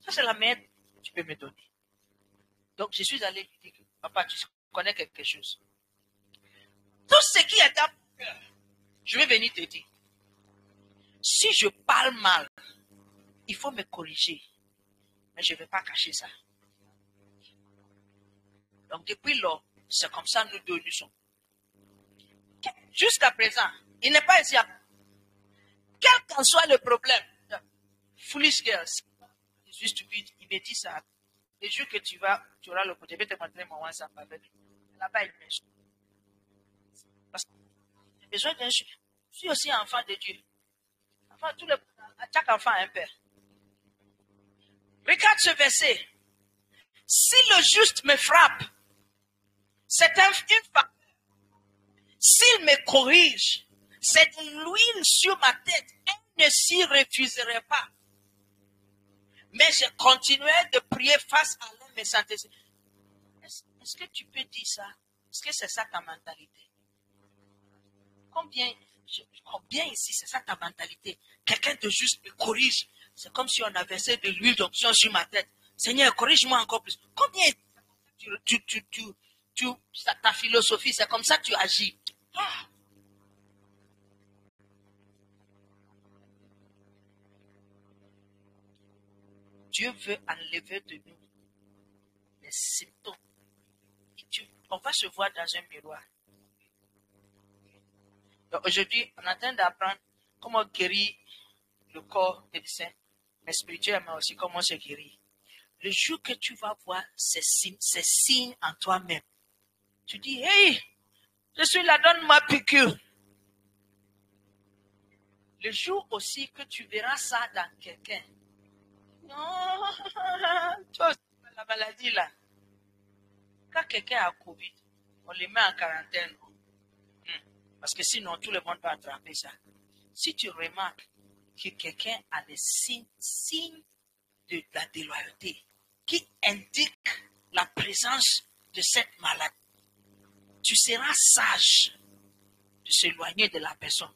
[SPEAKER 1] Ça, c'est la meilleure que tu peux me donner. Donc, je suis allé lui dire, papa, tu connais quelque chose. Tout ce qui est à mon cœur, je vais venir te dire. Si je parle mal, il faut me corriger. Mais je ne vais pas cacher ça. Donc, depuis lors, c'est comme ça nous deux nous sommes. Jusqu'à présent, il n'est pas ici. Quel qu'en soit le problème, foolish girls, je suis stupide, il me dit ça. Le jour que tu auras le côté, je vais te montrer mon WhatsApp avec lui. Là-bas, il m'insulte. Parce que j'ai besoin d'un. Je suis aussi enfant de Dieu. Enfin, chaque enfant a un père. Regarde ce verset. Si le juste me frappe, c'est une facteur. S'il me corrige, c'est de l'huile sur ma tête. Elle ne s'y refuserait pas. Mais je continuais de prier face à l'homme et santé. Est-ce que tu peux dire ça? Est-ce que c'est ça ta mentalité? Combien ici, c'est ça ta mentalité? Quelqu'un de juste me corrige. C'est comme si on a versé de l'huile d'onction sur ma tête. Seigneur, corrige-moi encore plus. Combien ta philosophie, c'est comme ça que tu agis. Ah. Dieu veut enlever de nous les symptômes. On va se voir dans un miroir. Aujourd'hui, on est en train d'apprendre comment guérir le corps médecin, mais spirituellement aussi comment se guérir. Le jour que tu vas voir ces signes en toi-même, tu dis, hey, je suis là, donne-moi piqûre. Le jour aussi que tu verras ça dans quelqu'un, non, la maladie là. Quand quelqu'un a Covid, on les met en quarantaine. Parce que sinon, tout le monde va attraper ça. Si tu remarques que quelqu'un a des signes de la déloyauté qui indiquent la présence de cette maladie, tu seras sage de s'éloigner de la personne.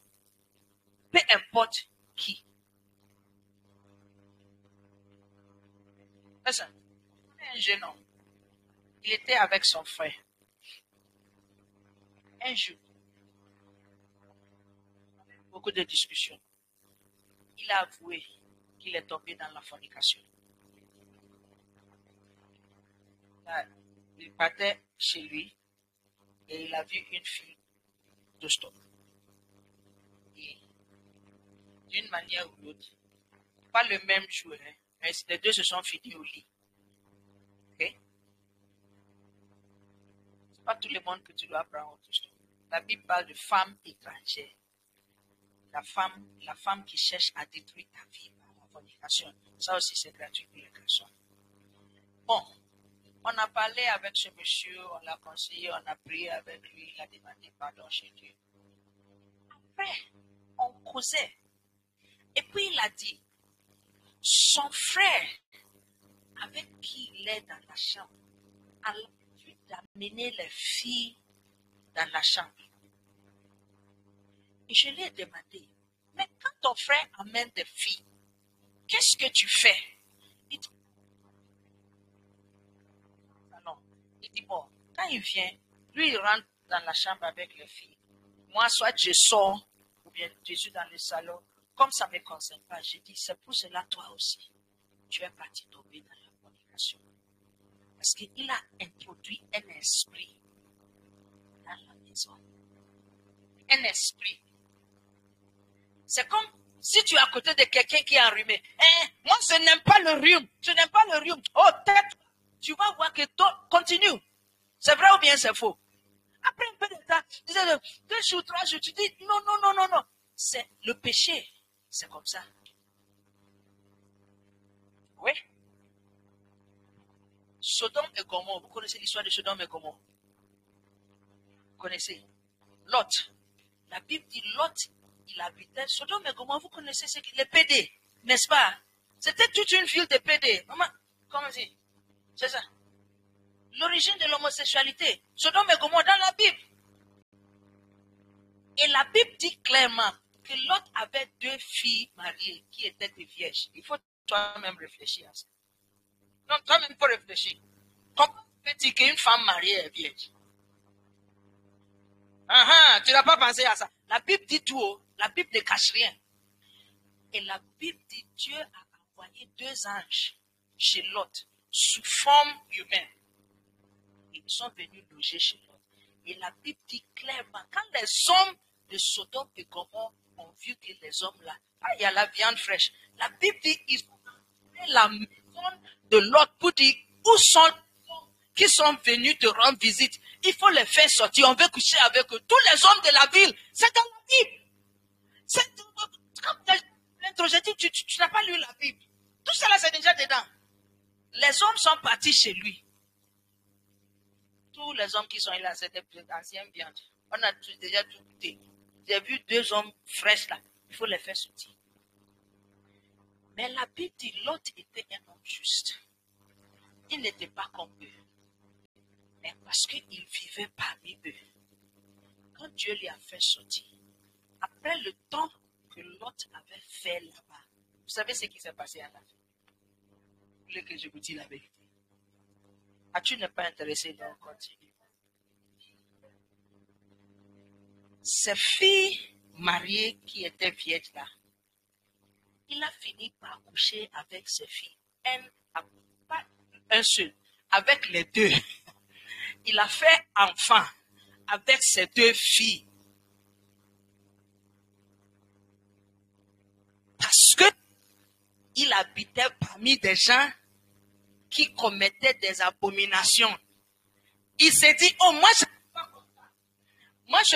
[SPEAKER 1] Peu importe qui. Un jeune homme, il était avec son frère. Un jour, beaucoup de discussions. Il a avoué qu'il est tombé dans la fornication. Il partait chez lui et il a vu une fille de stop. Et d'une manière ou l'autre, pas le même jour, hein, mais les deux se sont finis au lit. Okay? C'est pas tout le monde que tu dois prendre au stop. La Bible parle de femme étrangère. La femme qui cherche à détruire ta vie par la fornication. Ça aussi, c'est gratuit pour les garçons. Bon, on a parlé avec ce monsieur, on l'a conseillé, on a prié avec lui, il a demandé pardon chez Dieu. Après, on causait. Et puis il a dit, son frère, avec qui il est dans la chambre, a l'habitude d'amener les filles dans la chambre. Et je lui ai demandé, mais quand ton frère amène des filles, qu'est-ce que tu fais? Il dit, alors, il dit, bon, quand il vient, lui, il rentre dans la chambre avec les filles. Moi, soit je sors, ou bien je suis dans le salon. Comme ça ne me concerne pas, j'ai dit, c'est pour cela, toi aussi, tu es parti tomber dans la fornication. Parce qu'il a introduit un esprit dans la maison. Un esprit. C'est comme si tu es à côté de quelqu'un qui est enrhumé. Moi, je n'aime pas le rhume. Je n'aime pas le rhume. Oh, tête. Tu vas voir que continue. C'est vrai ou bien c'est faux? Après un peu de temps, tu dis 2 jours, 3 jours, tu dis non. C'est le péché. C'est comme ça. Oui. Sodome et Gomorrhe. Vous connaissez l'histoire de Sodome et Gomorrhe? Vous connaissez? Lot. La Bible dit Lot, il habitait Sodome et Gomorrhe. Vous connaissez ce qu'il est pédé, n'est-ce pas? C'était toute une ville de pédés. Maman, comment dire? C'est ça. L'origine de l'homosexualité. Sodome et Gomorrhe dans la Bible. Et la Bible dit clairement que Lot avait 2 filles mariées qui étaient des vierges. Il faut toi-même réfléchir à ça. Non, toi-même, il faut réfléchir. Comment peux-tu qu'une femme mariée est vierge? Tu n'as pas pensé à ça. La Bible dit tout haut. La Bible ne cache rien. Et la Bible dit Dieu a envoyé 2 anges chez Lot sous forme humaine. Ils sont venus loger chez Lot. Et la Bible dit clairement, quand les hommes de Sodome et Gomorrhe ont vu que les hommes là, il y a la viande fraîche. La Bible dit ils ont appelé la maison de Lot pour dire où sont les hommes qui sont venus te rendre visite. Il faut les faire sortir. On veut coucher avec eux. Tous les hommes de la ville, c'est dans la Bible. C'est comme l'introduction, tu n'as pas lu la Bible. Tout cela, c'est déjà dedans. Les hommes sont partis chez lui. Tous les hommes qui sont là, c'était ancienne viande. On a déjà tout goûté. J'ai vu 2 hommes fraîches là. Il faut les faire sortir. Mais la Bible dit Lot était un homme juste. Il n'était pas comme eux. Mais parce qu'il vivait parmi eux. Quand Dieu lui a fait sortir, après le temps que Lot avait fait là-bas, vous savez ce qui s'est passé à la fin? Vous voulez que je vous dise la vérité? Tu n'es pas intéressé, donc continue. Ces filles mariées qui étaient vierges là, il a fini par coucher avec ses filles. Pas un seul, avec les 2. Il a fait enfant avec ses 2 filles. Parce que il habitait parmi des gens qui commettaient des abominations. Il s'est dit, oh, moi je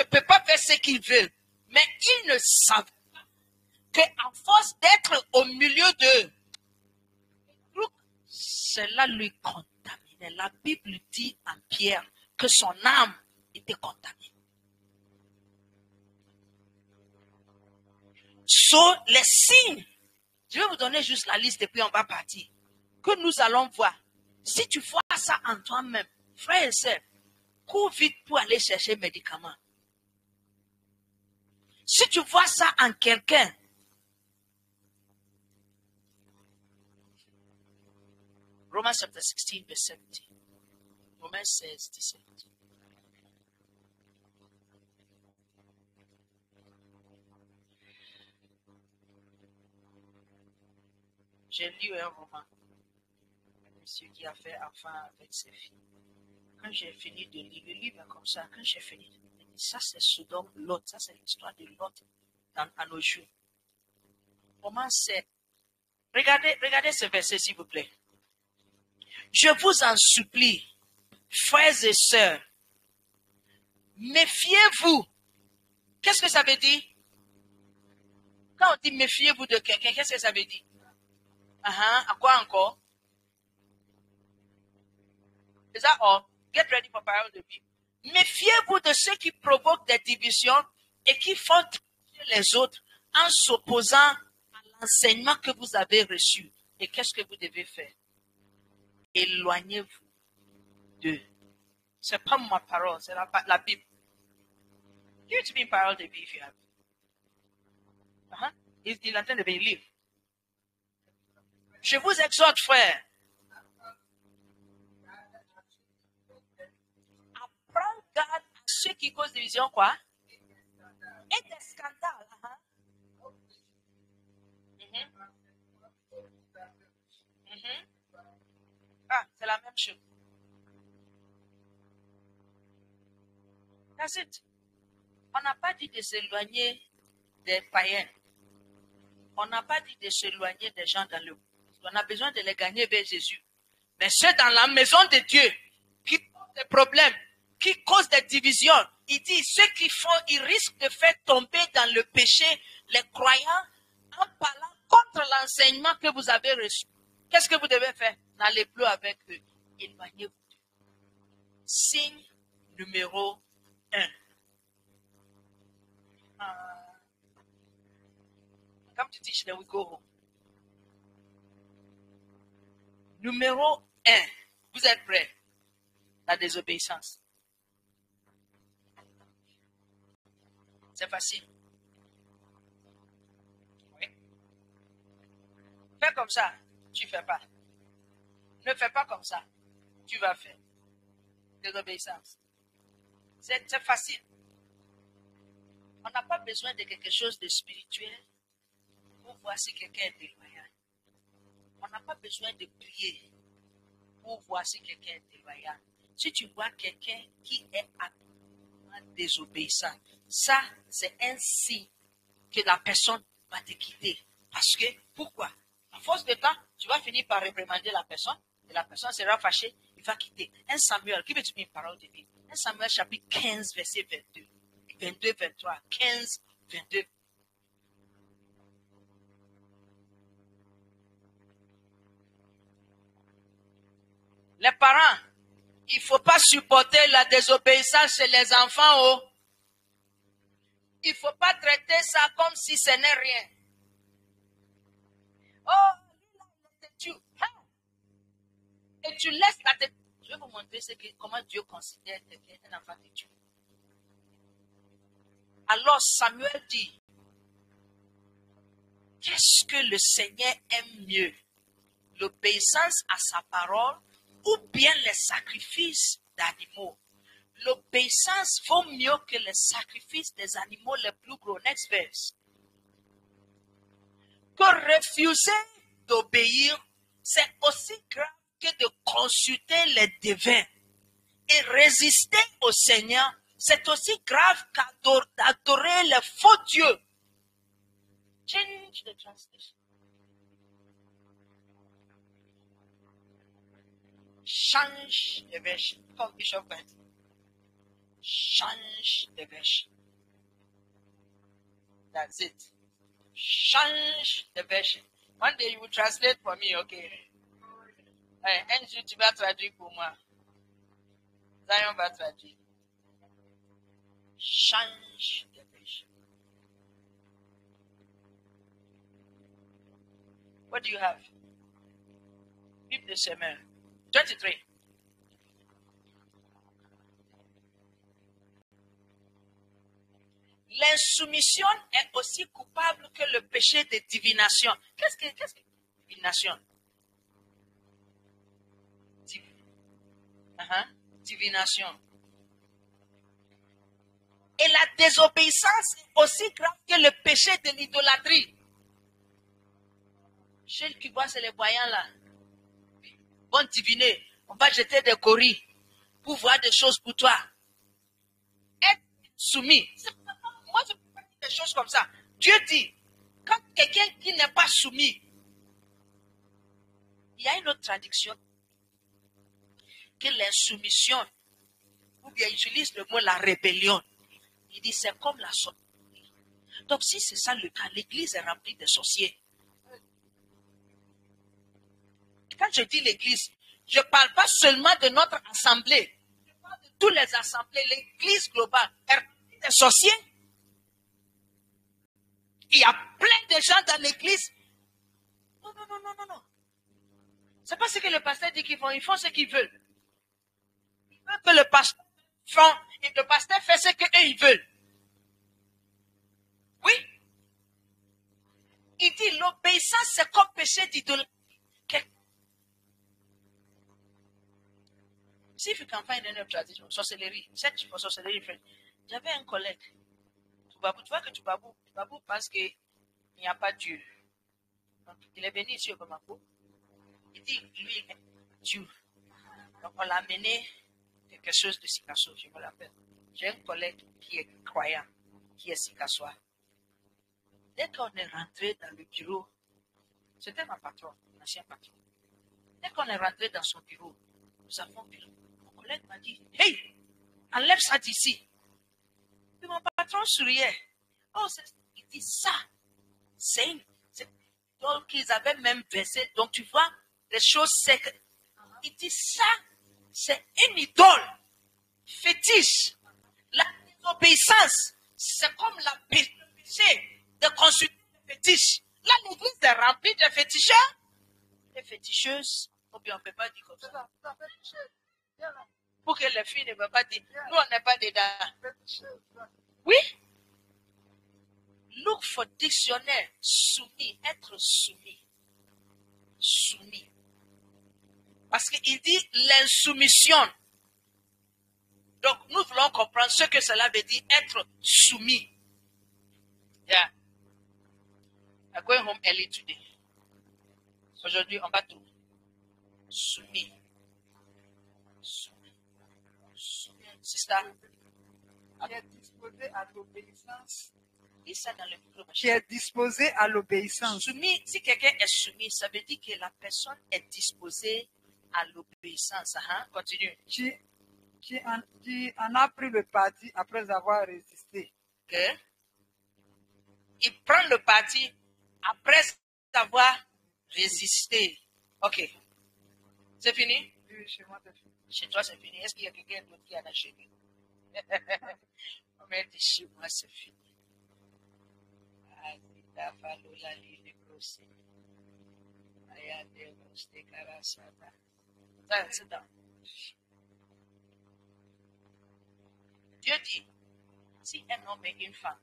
[SPEAKER 1] ne peux pas faire ce qu'il veut. Mais il ne savait pas qu'à force d'être au milieu d'eux, cela lui contaminait. La Bible dit en Pierre que son âme était contaminée. Les signes, je vais vous donner juste la liste et puis on va partir. Que nous allons voir. Si tu vois ça en toi-même, frère et sœur, cours vite pour aller chercher médicaments. Si tu vois ça en quelqu'un, Romans chapter 16, verse 17. Romains 16, 17. J'ai lu un roman. Un monsieur qui a fait enfant avec ses filles. Quand j'ai fini de lire, le livre comme ça, quand j'ai fini de lire, ça c'est Sodome, Lot, ça c'est l'histoire de Lot à nos jours. Romains 7. Regardez ce verset s'il vous plaît. Je vous en supplie, frères et sœurs, méfiez-vous. Qu'est-ce que ça veut dire? Quand on dit méfiez-vous de quelqu'un, qu'est-ce que ça veut dire? À quoi encore? Is that all? Get ready for parole de Bible. Méfiez-vous de ceux qui provoquent des divisions et qui font diviser les autres en s'opposant à l'enseignement que vous avez reçu. Et qu'est-ce que vous devez faire? Éloignez-vous d'eux. Ce n'est pas ma parole, c'est la Bible. Give it to me une parole de Bible if you have. Il est en train de venir lire. Je vous exhorte, frère. À prendre garde à ceux qui causent division, quoi? Et des scandales. C'est la même chose. That's it. On n'a pas dit de s'éloigner des païens. On n'a pas dit de s'éloigner des gens dans le monde. On a besoin de les gagner vers Jésus. Mais ceux dans la maison de Dieu qui posent des problèmes, qui causent des divisions, il dit, ceux qui font, ils risquent de faire tomber dans le péché les croyants en parlant contre l'enseignement que vous avez reçu. Qu'est-ce que vous devez faire? N'allez plus avec eux. Éloignez-vous. Signe numéro 1. Come to teach, then we go home. Numéro 1. Vous êtes prêts? La désobéissance. C'est facile. Oui. Fais comme ça, tu ne fais pas. Ne fais pas comme ça. Tu vas faire. Désobéissance. C'est facile. On n'a pas besoin de quelque chose de spirituel pour voir si quelqu'un est déloyal. On n'a pas besoin de prier pour voir si quelqu'un est déloyal. Si tu vois quelqu'un qui est désobéissant, ça, c'est un signe que la personne va te quitter. Parce que, pourquoi? À force de temps, tu vas finir par réprimander la personne, et la personne sera fâchée, il va quitter. 1 Samuel, qui veut-tu une parole de Dieu? 1 Samuel chapitre 15, verset 22. 22, 23, 15, 22. Les parents, il ne faut pas supporter la désobéissance chez les enfants. Oh. Il ne faut pas traiter ça comme si ce n'est rien. Oh, tu. Et tu laisses la tête. Je vais vous montrer comment Dieu considère un enfant têtu. Alors Samuel dit, qu'est-ce que le Seigneur aime mieux? L'obéissance à sa parole ou bien les sacrifices d'animaux? L'obéissance vaut mieux que les sacrifices des animaux les plus gros. Next verse. Que refuser d'obéir, c'est aussi grave que de consulter les devins. Et résister au Seigneur, c'est aussi grave qu'adorer les faux dieux. Change the translation. Change the version. Comme Bishop Ben. Change the version. That's it. Change the version. One day you will translate for me, okay? Un jour tu vas traduire pour moi. Zion va traduire. Change the version. What do you have? Bible de chemin. 23. L'insoumission est aussi coupable que le péché de divination. Qu'est-ce que divination? Divination. Et la désobéissance est aussi grave que le péché de l'idolâtrie. Chez le Cuba, c'est les voyants là. Vont diviner. On va jeter des coris pour voir des choses pour toi. Être soumis. Moi, je ne peux pas dire des choses comme ça. Dieu dit, quand quelqu'un qui n'est pas soumis, il y a une autre traduction que l'insoumission, ou bien il utilise le mot la rébellion. Il dit c'est comme la sorcellerie. Donc si c'est ça le cas, l'église est remplie de sorciers. Quand je dis l'église, je ne parle pas seulement de notre assemblée. Je parle de toutes les assemblées. L'église globale est remplie de sorciers. Il y a plein de gens dans l'église. Non. C'est pas ce que le pasteur dit qu'ils font. Ils font ce qu'ils veulent. Ils veulent que le pasteur fasse. Et le pasteur fait ce qu'eux ils veulent. Oui. Il dit l'obéissance c'est comme péché d'idolâtrie. See if you can find any tradition, sorcellerie. Search for sorcellerie. J'avais un collègue. Tu vois que Toubabou pense qu'il n'y a pas Dieu. Donc, il est venu ici au Bamako. Il dit, lui, Dieu. Donc, on l'a amené quelque chose de Sikasso, je me l'appelle. J'ai un collègue qui est croyant, qui est Sikassois. Dès qu'on est rentré dans le bureau, c'était ma patron, mon ancien patron. Dès qu'on est rentré dans son bureau, nous avons vu. Mon collègue m'a dit, hey, enlève ça d'ici. Puis mon patron souriait. Oh, il dit ça. Donc, ils avaient même versé. Donc, tu vois, les choses, c'est que. Il dit ça, c'est une idole. Fétiche. La désobéissance, c'est comme la péché de consulter les fétiches. Là, l'église est remplie de féticheurs. Les féticheuses. Ou bien on ne peut pas dire comme ça. Pour que les filles ne peuvent pas dire, nous, on n'est pas dedans. Oui. Look for dictionnaire. Soumis. Être soumis. Soumis. Parce qu'il dit l'insoumission. Donc, nous voulons comprendre ce que cela veut dire être soumis. Yeah. I'm going home early today. Aujourd'hui, on va tout. Soumis. Soumis. Soumis. Sister.
[SPEAKER 2] Qui est disposé à l'obéissance.
[SPEAKER 1] Dis ça dans le micro.
[SPEAKER 2] Qui est disposé à l'obéissance.
[SPEAKER 1] Soumis, si quelqu'un est soumis, ça veut dire que la personne est disposée à l'obéissance. Hein? Continue.
[SPEAKER 2] Qui en a pris le parti après avoir résisté.
[SPEAKER 1] Okay. Il prend le parti après avoir résisté. Ok. C'est fini?
[SPEAKER 2] Oui, chez moi, c'est fini.
[SPEAKER 1] Chez toi, c'est fini. Est-ce qu'il y a quelqu'un d'autre qui en a chez lui? On m'a dit chez moi, c'est fini. C'est dans. Dieu dit, si un homme et une femme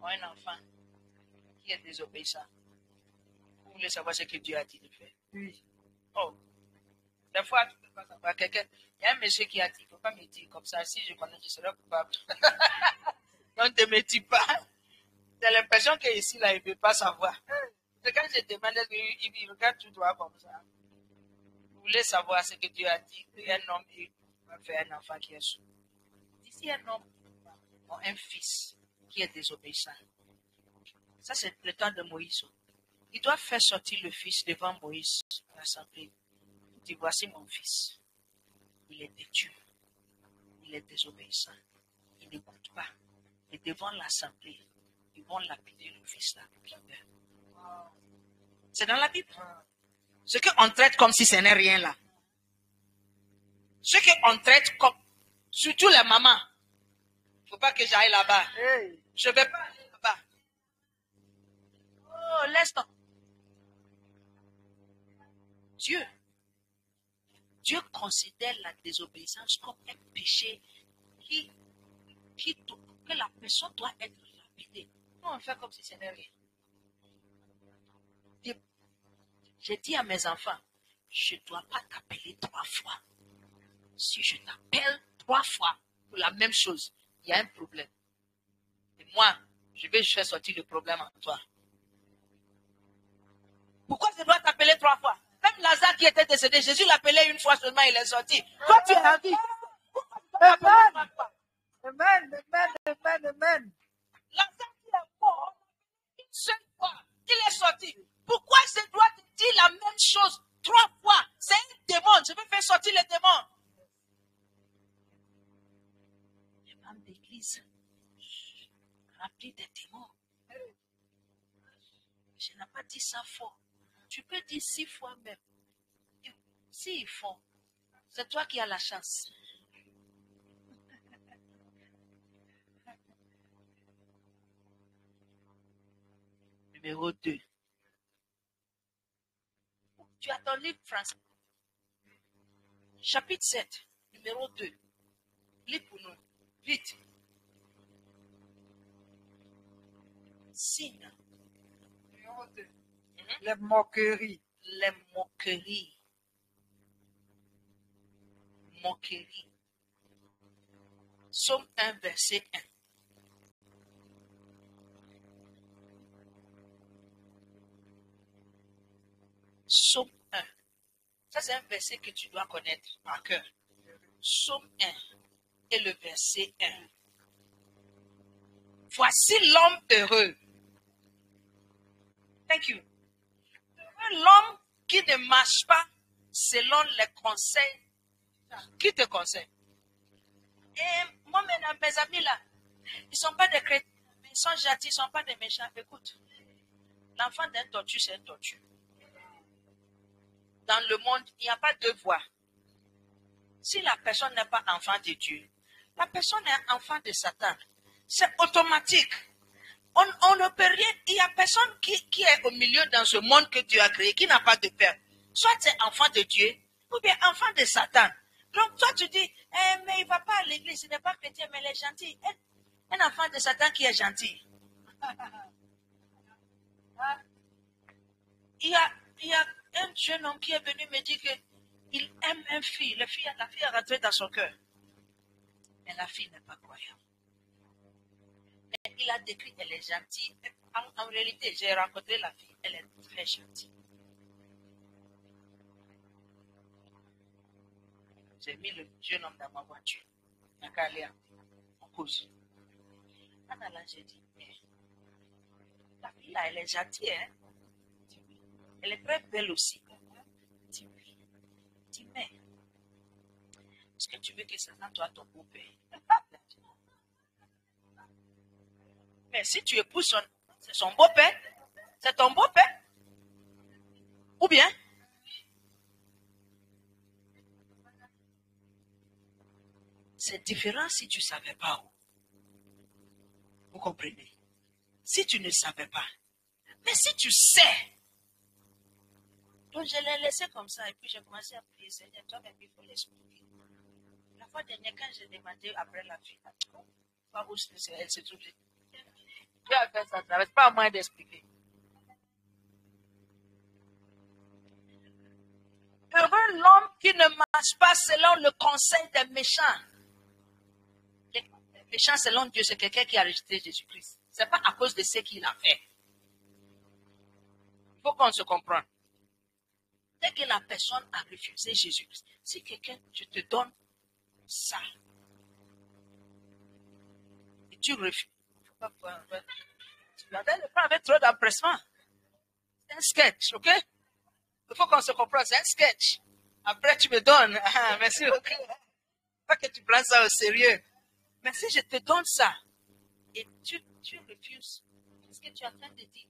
[SPEAKER 1] ont un enfant qui est désobéissant, vous voulez savoir ce que Dieu a dit de faire?
[SPEAKER 2] Oui.
[SPEAKER 1] Oh, des fois, tu ne peux pas savoir. Quelqu'un, il y a un monsieur qui a dit, il ne faut pas me dire comme ça. Si je connais, je serai coupable. Donc, ne me dis pas. J'ai l'impression qu'ici, là, il ne veut pas savoir. C'est quand je demande, il regarde tout droit comme ça. Vous voulez savoir ce que Dieu a dit? Un homme va faire un enfant qui est sourd. Si un homme a un fils qui est désobéissant, ça c'est le temps de Moïse. Il doit faire sortir le fils devant Moïse à l'assemblée. Il dit, voici mon fils. Il est têtu. Il est désobéissant. Il n'écoute pas. Et devant l'assemblée, ils vont lapider le fils là. C'est dans la Bible. Ce qu'on traite comme si ce n'est rien là. Ce qu'on traite comme, surtout les mamans. Il ne faut pas que j'aille là-bas.
[SPEAKER 2] Hey.
[SPEAKER 1] Je ne vais pas aller là-bas. Oh, laisse donc. Dieu considère la désobéissance comme un péché que la personne doit être lapidée. Nous, on fait comme si ce n'est rien. J'ai dit à mes enfants, je ne dois pas t'appeler 3 fois. Si je t'appelle 3 fois pour la même chose, il y a un problème. Et moi, je vais faire sortir le problème en toi. Pourquoi je dois t'appeler 3 fois? Même Lazare qui était décédé, Jésus l'appelait une fois seulement, il est sorti. Toi, tu es en vie.
[SPEAKER 2] Amen. Amen, amen, amen.
[SPEAKER 1] Lazare qui est mort, une seule fois, il est sorti. Pourquoi je dois te dire la même chose 3 fois? C'est un démon, je vais faire sortir les démons. Les membres d'église, remplis des démons. Je n'ai pas dit ça fort. Tu peux dire 6 fois même. S'ils font, c'est toi qui as la chance. Numéro 2. Tu as ton livre français. Chapitre 7, numéro 2. Lis pour nous. Vite. Signe.
[SPEAKER 2] Numéro 2. Les moqueries.
[SPEAKER 1] Les moqueries. Moqueries. Somme 1, verset 1. Somme 1. Ça, c'est un verset que tu dois connaître par cœur. Somme 1 et le verset 1. Voici l'homme heureux. Thank you. L'homme qui ne marche pas selon les conseils. Qui te conseille? Et moi, maintenant, mes amis là, ils ne sont pas des chrétiens, mais ils sont gentils, ils ne sont pas des méchants. Écoute, l'enfant d'un tortue, c'est un tortue. Dans le monde, il n'y a pas 2 voies. Si la personne n'est pas enfant de Dieu, la personne est enfant de Satan. C'est automatique. On ne peut rien. Il n'y a personne qui est au milieu dans ce monde que Dieu a créé, qui n'a pas de père. Soit c'est enfant de Dieu, ou bien enfant de Satan. Donc toi tu dis, mais il ne va pas à l'église, il n'est pas chrétien, mais il est gentil. Un enfant de Satan qui est gentil. Il y a un jeune homme qui est venu me dire que Il aime une fille. La fille est rentrée dans son cœur. Mais la fille n'est pas croyante. Mais il a décrit qu'elle est gentille. En réalité, j'ai rencontré la fille. Elle est très gentille. J'ai mis le jeune homme dans ma voiture. Il n'a qu'à aller en cause. En allant, j'ai dit, la fille là, elle est gentille, hein? Elle est très belle aussi. Dis oui. Dis mais, est-ce que tu veux que ça soit toi ton beau-père? Mais si tu épouses c'est son beau-père, c'est ton beau-père. Ou bien, c'est différent si tu ne savais pas. Vous comprenez? Si tu ne savais pas. Mais si tu sais. Donc je l'ai laissé comme ça et puis j'ai commencé à prier. Seigneur, toi-même, il faut l'expliquer. La fois dernière, quand j'ai demandé après la fille, pas où elle se trouve. Tu as fait ça, c'est pas à moi d'expliquer. Heureux l'homme qui ne marche pas selon le conseil des méchants. Les méchants selon Dieu, c'est quelqu'un qui a rejeté Jésus-Christ. Ce n'est pas à cause de ce qu'il a fait. Il faut qu'on se comprenne. Dès que la personne a refusé Jésus-Christ, si quelqu'un, je te donne ça, et tu refuses, il ne faut pas prendre. Tu vas le prendre avec trop d'empressement. C'est un sketch, ok? Il faut qu'on se comprenne, c'est un sketch. Après, tu me donnes. Ah, merci, ok? Pas que tu prends ça au sérieux. Mais si je te donne ça, et tu refuses, qu'est-ce que tu es en train de dire?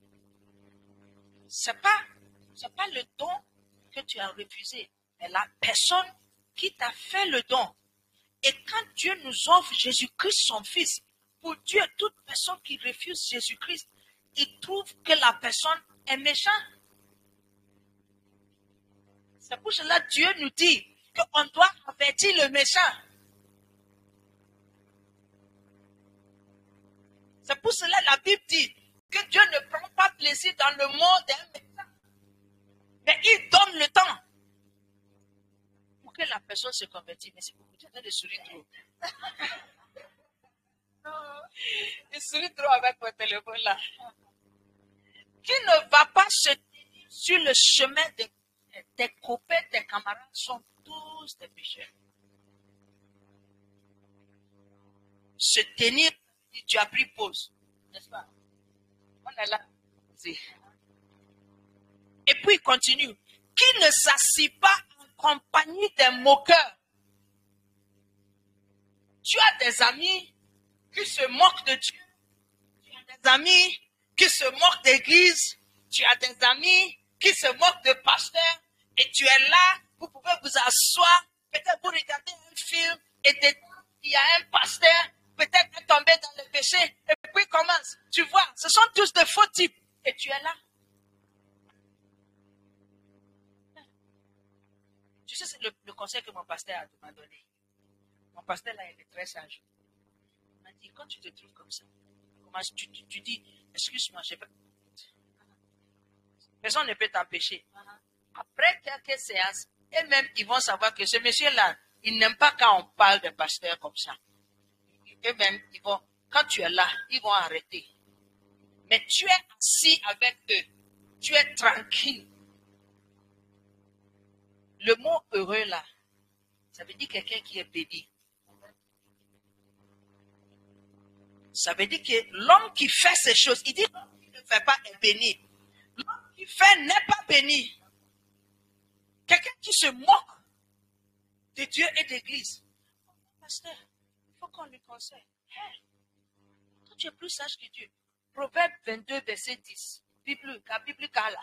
[SPEAKER 1] Ce n'est pas le don que tu as refusé, mais la personne qui t'a fait le don. Et quand Dieu nous offre Jésus-Christ, son Fils, pour Dieu, toute personne qui refuse Jésus-Christ, il trouve que la personne est méchante. C'est pour cela que Dieu nous dit qu'on doit avertir le méchant. C'est pour cela que la Bible dit que Dieu ne prend pas plaisir dans le monde d'un méchant. Mais il donne le temps pour que la personne se convertisse. Mais c'est beaucoup de sourire trop. Il sourit trop avec mon téléphone là. Qui ne va pas se tenir sur le chemin des copains, des camarades, sont tous des pécheurs. Se tenir, tu as pris pause. N'est-ce pas? On est là. Et puis il continue. Qui ne s'assit pas en compagnie des moqueurs. Tu as des amis qui se moquent de Dieu. Tu as des amis qui se moquent d'église. Tu as des amis qui se moquent de pasteurs. Et tu es là, vous pouvez vous asseoir. Peut-être vous regardez un film et il y a un pasteur. Peut-être tomber dans le péché. Et puis commence. Tu vois, ce sont tous de faux types. Et tu es là. Tu sais, c'est le conseil que mon pasteur m'a donné. Mon pasteur là, il est très sage. Il m'a dit, quand tu te trouves comme ça, tu dis, excuse-moi, je peux. Personne ne peut t'empêcher. Après quelques séances, et même ils vont savoir que ce monsieur-là, il n'aime pas quand on parle de pasteur comme ça. Et même, quand tu es là, ils vont arrêter. Mais tu es assis avec eux. Tu es tranquille. Le mot heureux là, ça veut dire quelqu'un qui est béni. Ça veut dire que l'homme qui fait ces choses, il dit l'homme qui ne fait pas est béni. L'homme qui fait n'est pas béni. Quelqu'un qui se moque de Dieu et d'église. Pasteur, il faut qu'on lui conseille. Hey, toi tu es plus sage que Dieu. Proverbe 22, verset 10. Bible kala.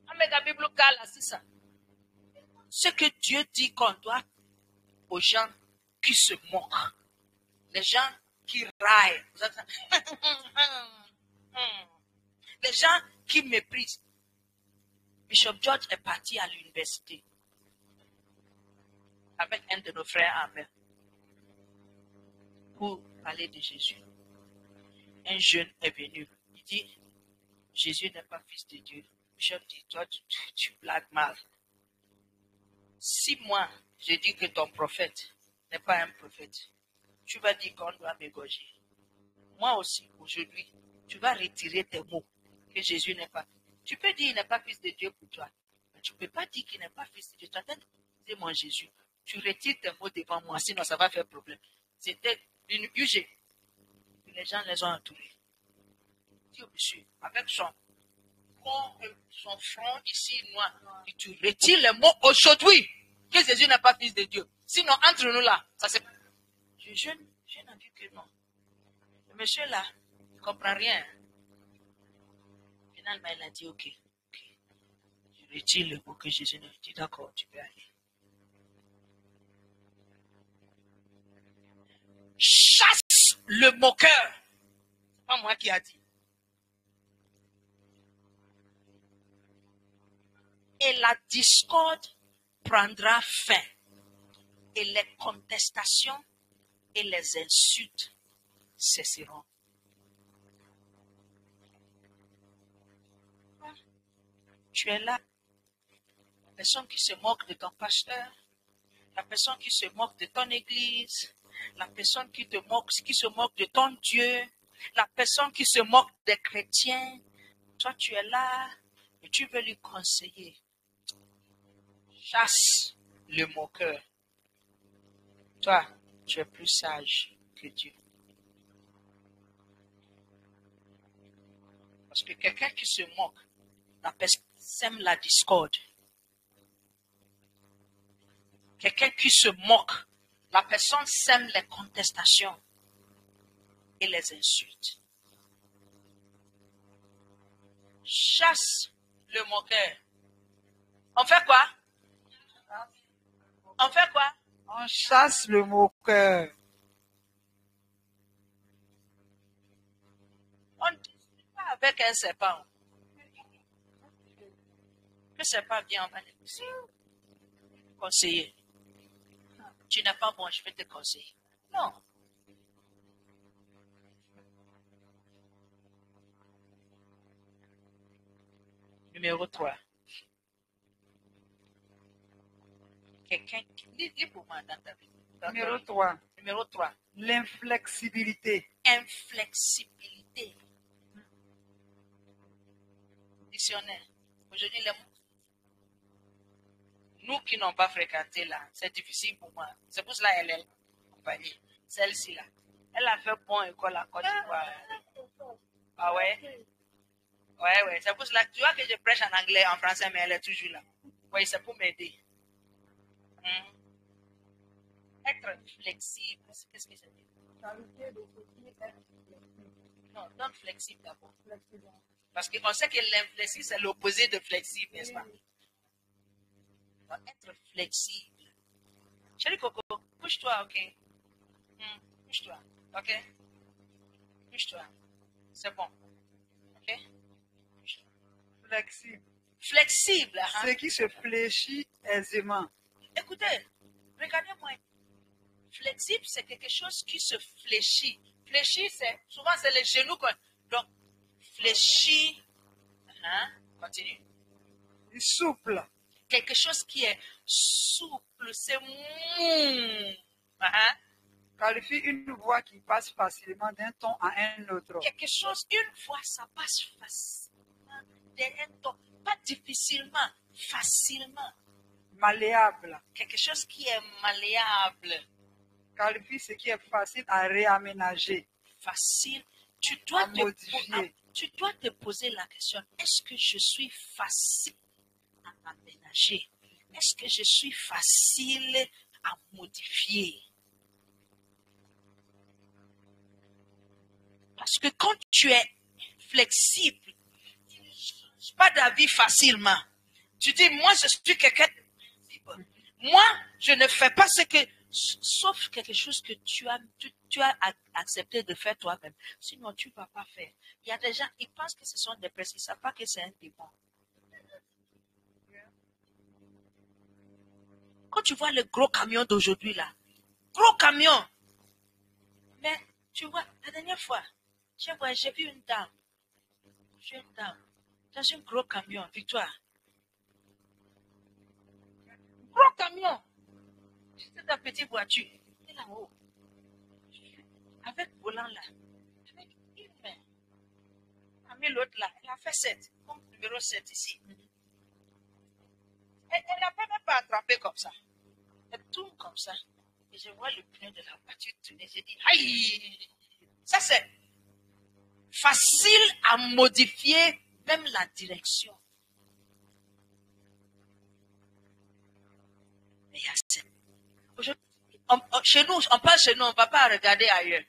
[SPEAKER 1] Amega Bible kala, c'est ça. Ce que Dieu dit qu'on doit aux gens qui se moquent. Les gens qui raillent. Les gens qui méprisent. Bishop George est parti à l'université avec un de nos frères amis pour parler de Jésus. Un jeune est venu. Il dit, Jésus n'est pas fils de Dieu. Bishop dit, toi, tu blagues mal. Si moi, je dis que ton prophète n'est pas un prophète, tu vas dire qu'on doit m'égorger. Moi aussi, aujourd'hui, tu vas retirer tes mots que Jésus n'est pas. Tu peux dire qu'il n'est pas fils de Dieu pour toi. Mais tu ne peux pas dire qu'il n'est pas fils de Dieu. Tu attends, c'est mon Jésus. Tu retires tes mots devant moi, sinon ça va faire problème. C'était une UG. Les gens les ont entourés. Dis au monsieur, avec son front ici noir, et tu retires les mots aujourd'hui que Jésus n'est pas fils de Dieu. Sinon, entre nous là, ça c'est. Je n'en dis que non. Le monsieur là, il ne comprend rien. Finalement, il a dit ok. Je retire le mot que Jésus n'a dit. D'accord, tu peux aller. Chasse le moqueur. C'est pas moi qui a dit. Et la discorde prendra fin. Et les contestations et les insultes cesseront. Tu es là. La personne qui se moque de ton pasteur, la personne qui se moque de ton église, la personne qui se moque de ton Dieu, la personne qui se moque des chrétiens. Toi, tu es là et tu veux lui conseiller. Chasse le moqueur. Toi, tu es plus sage que Dieu. Parce que quelqu'un qui se moque, la personne sème la discorde. Quelqu'un qui se moque, la personne sème les contestations et les insultes. Chasse le moqueur. On fait quoi? On fait quoi?
[SPEAKER 2] On chasse le moqueur.
[SPEAKER 1] On ne discute pas avec un serpent. Le serpent vient, on va négocier. Conseiller. Tu n'es pas bon, je vais te conseiller. Non. Numéro 3. Quelqu'un qui dit pour moi dans ta vie.
[SPEAKER 2] Numéro 3.
[SPEAKER 1] Numéro 3.
[SPEAKER 2] L'inflexibilité.
[SPEAKER 1] Inflexibilité. Dictionnaire. Aujourd'hui, nous qui n'ont pas fréquenté là, c'est difficile pour moi. C'est pour cela qu'elle est accompagnée. Celle-ci là. Elle a fait bon école à Côte d'Ivoire. Ah ouais? Ouais. C'est pour cela. Tu vois que je prêche en anglais, en français, mais elle est toujours là. Oui, c'est pour m'aider. Être flexible. Qu'est-ce que ça veut dire? Non, non flexible d'abord. Parce qu'on sait que l'inflexible, c'est l'opposé de flexible, n'est-ce pas? Donc, être flexible. Chérie Coco, couche-toi, ok? Couche-toi, ok? Couche-toi. C'est bon. Ok?
[SPEAKER 2] Flexible.
[SPEAKER 1] Flexible. Hein?
[SPEAKER 2] Ce qui se fléchit aisément.
[SPEAKER 1] Écoutez, regardez-moi. Flexible, c'est quelque chose qui se fléchit. Fléchit, souvent c'est les genoux. Donc, fléchit. Continue.
[SPEAKER 2] Souple.
[SPEAKER 1] Quelque chose qui est souple, c'est mou.
[SPEAKER 2] Qualifie une voix qui passe facilement d'un ton à un autre.
[SPEAKER 1] Quelque chose, une fois, ça passe facilement d'un ton, pas difficilement, facilement.
[SPEAKER 2] Malléable.
[SPEAKER 1] Quelque chose qui est malléable.
[SPEAKER 2] Qualifie ce qui est facile à réaménager.
[SPEAKER 1] Facile. Tu dois te poser la question, est-ce que je suis facile à aménager? Est-ce que je suis facile à modifier? Parce que quand tu es flexible, tu ne changes pas d'avis facilement. Tu dis, moi, je suis quelqu'un de flexible. Moi, je ne fais pas ce que... Sauf quelque chose que tu as accepté de faire toi-même. Sinon, tu ne vas pas faire. Il y a des gens, ils pensent que ce sont des personnes, ils ne savent pas que c'est un démon. Quand tu vois le gros camion d'aujourd'hui, là, gros camion. Mais, tu vois, la dernière fois, j'ai vu une dame. Dans un gros camion, Victoire. Gros camion. C'était ta petite voiture. Et là-haut. Avec volant là. Avec une main. Elle a mis l'autre là. Elle a fait 7. Comme numéro 7 ici. Elle n'a même pas attrapé comme ça. Elle tourne comme ça. Et je vois le pneu de la voiture tourner. J'ai dit, aïe! Ça c'est facile à modifier même la direction. Mais il y a chez nous, on parle chez nous, on ne va pas regarder ailleurs.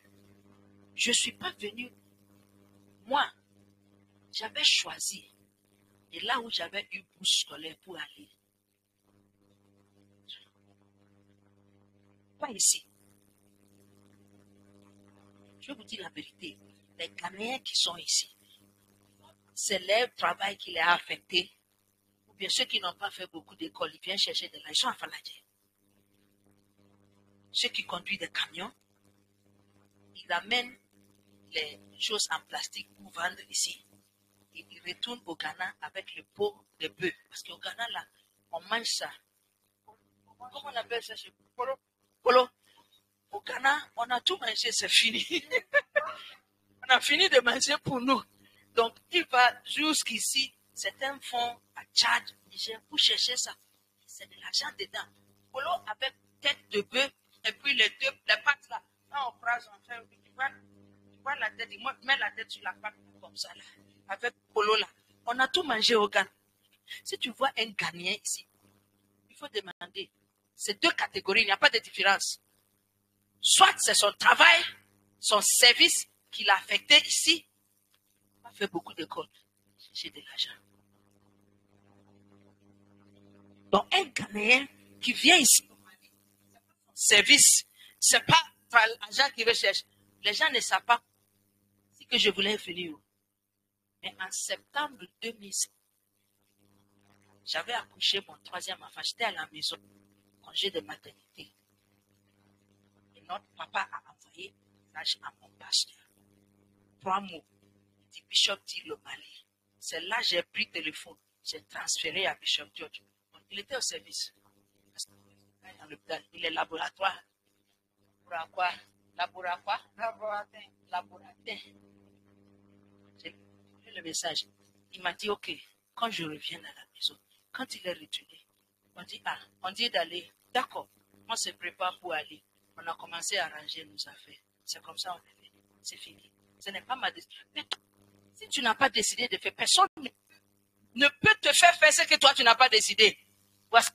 [SPEAKER 1] Je ne suis pas venu. Moi, j'avais choisi. Et là où j'avais eu bourse scolaire pour aller. Pas ici. Je vais vous dire la vérité. Les Ghanéens qui sont ici, c'est leur travail qui les a affectés. Ou bien ceux qui n'ont pas fait beaucoup d'école, ils viennent chercher de l'argent. Ils sont à Faladje. Ceux qui conduisent des camions, ils amènent les choses en plastique pour vendre ici. Et ils retournent au Ghana avec le pot de bœuf. Parce qu'au Ghana, là, on mange ça. Comment on appelle ça chez Polo? Polo. Au Ghana, on a tout mangé, c'est fini. On a fini de manger pour nous. Donc, il va jusqu'ici. Certains font à Tchad, Niger, pour chercher ça. C'est de l'argent dedans. Polo avec tête de bœuf, et puis les pattes là. Quand on prend son frère, tu vois la tête, il met la tête sur la patte comme ça là. Avec Polo là. On a tout mangé au Ghana. Si tu vois un Ghanéen ici, il faut demander. C'est deux catégories, il n'y a pas de différence. Soit c'est son travail, son service qui l'a affecté ici. Il a fait beaucoup d'écoles. J'ai de l'argent. Donc un Ghanéen qui vient ici, service, c'est pas l'argent qu'il recherche. Les gens ne savent pas ce que je voulais finir. Mais en septembre 2007, j'avais accouché mon troisième enfant. J'étais à la maison, congé de maternité. Et notre papa a envoyé un message à mon pasteur. 3 mots. Il dit, Bishop dit le Mali. C'est là que j'ai pris le téléphone. J'ai transféré à Bishop George. Donc, il était au service. Dans l'hôpital. Il est laboratoire. Laboratoire. J'ai lu le message. Il m'a dit, OK, quand je reviens à la maison, quand il est retourné, on dit d'aller. D'accord, on se prépare pour aller. On a commencé à arranger nos affaires. C'est comme ça on est fait. C'est fini. Ce n'est pas ma décision. Mais toi, si tu n'as pas décidé de faire, personne ne peut te faire faire ce que toi tu n'as pas décidé. Voici.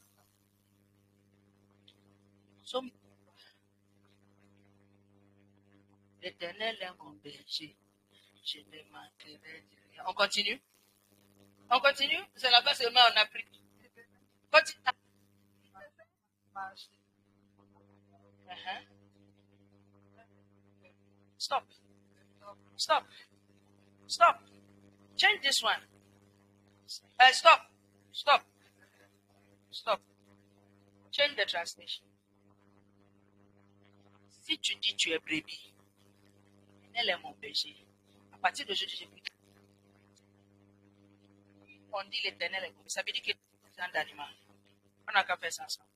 [SPEAKER 1] L'Éternel est mon berger. Je ne manquerai de rien. On continue? On continue? C'est là-bas seulement on a pris. Continue. Stop. Stop. Stop. Change this one. Stop. Stop. Stop. Change the translation. Si tu dis tu es brebis, elle est mon berger. À partir d'aujourd'hui, j'ai pris. On dit l'Éternel est mon berger. Ça veut dire que c'est un animal. On n'a qu'à faire ça ensemble.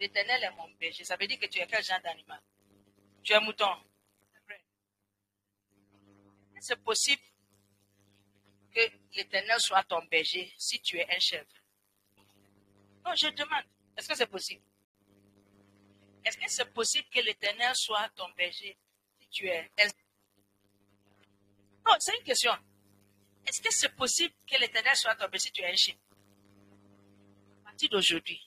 [SPEAKER 1] L'Éternel est mon berger. Ça veut dire que tu es quel genre d'animal? Tu es mouton. C'est possible que l'Éternel soit ton berger si tu es un chèvre. Non, je demande. Est-ce que c'est possible? Est-ce que c'est possible que l'Éternel soit ton berger si tu es un... Non, c'est une question. Est-ce que c'est possible que l'Éternel soit ton berger si tu es un chien? À partir d'aujourd'hui,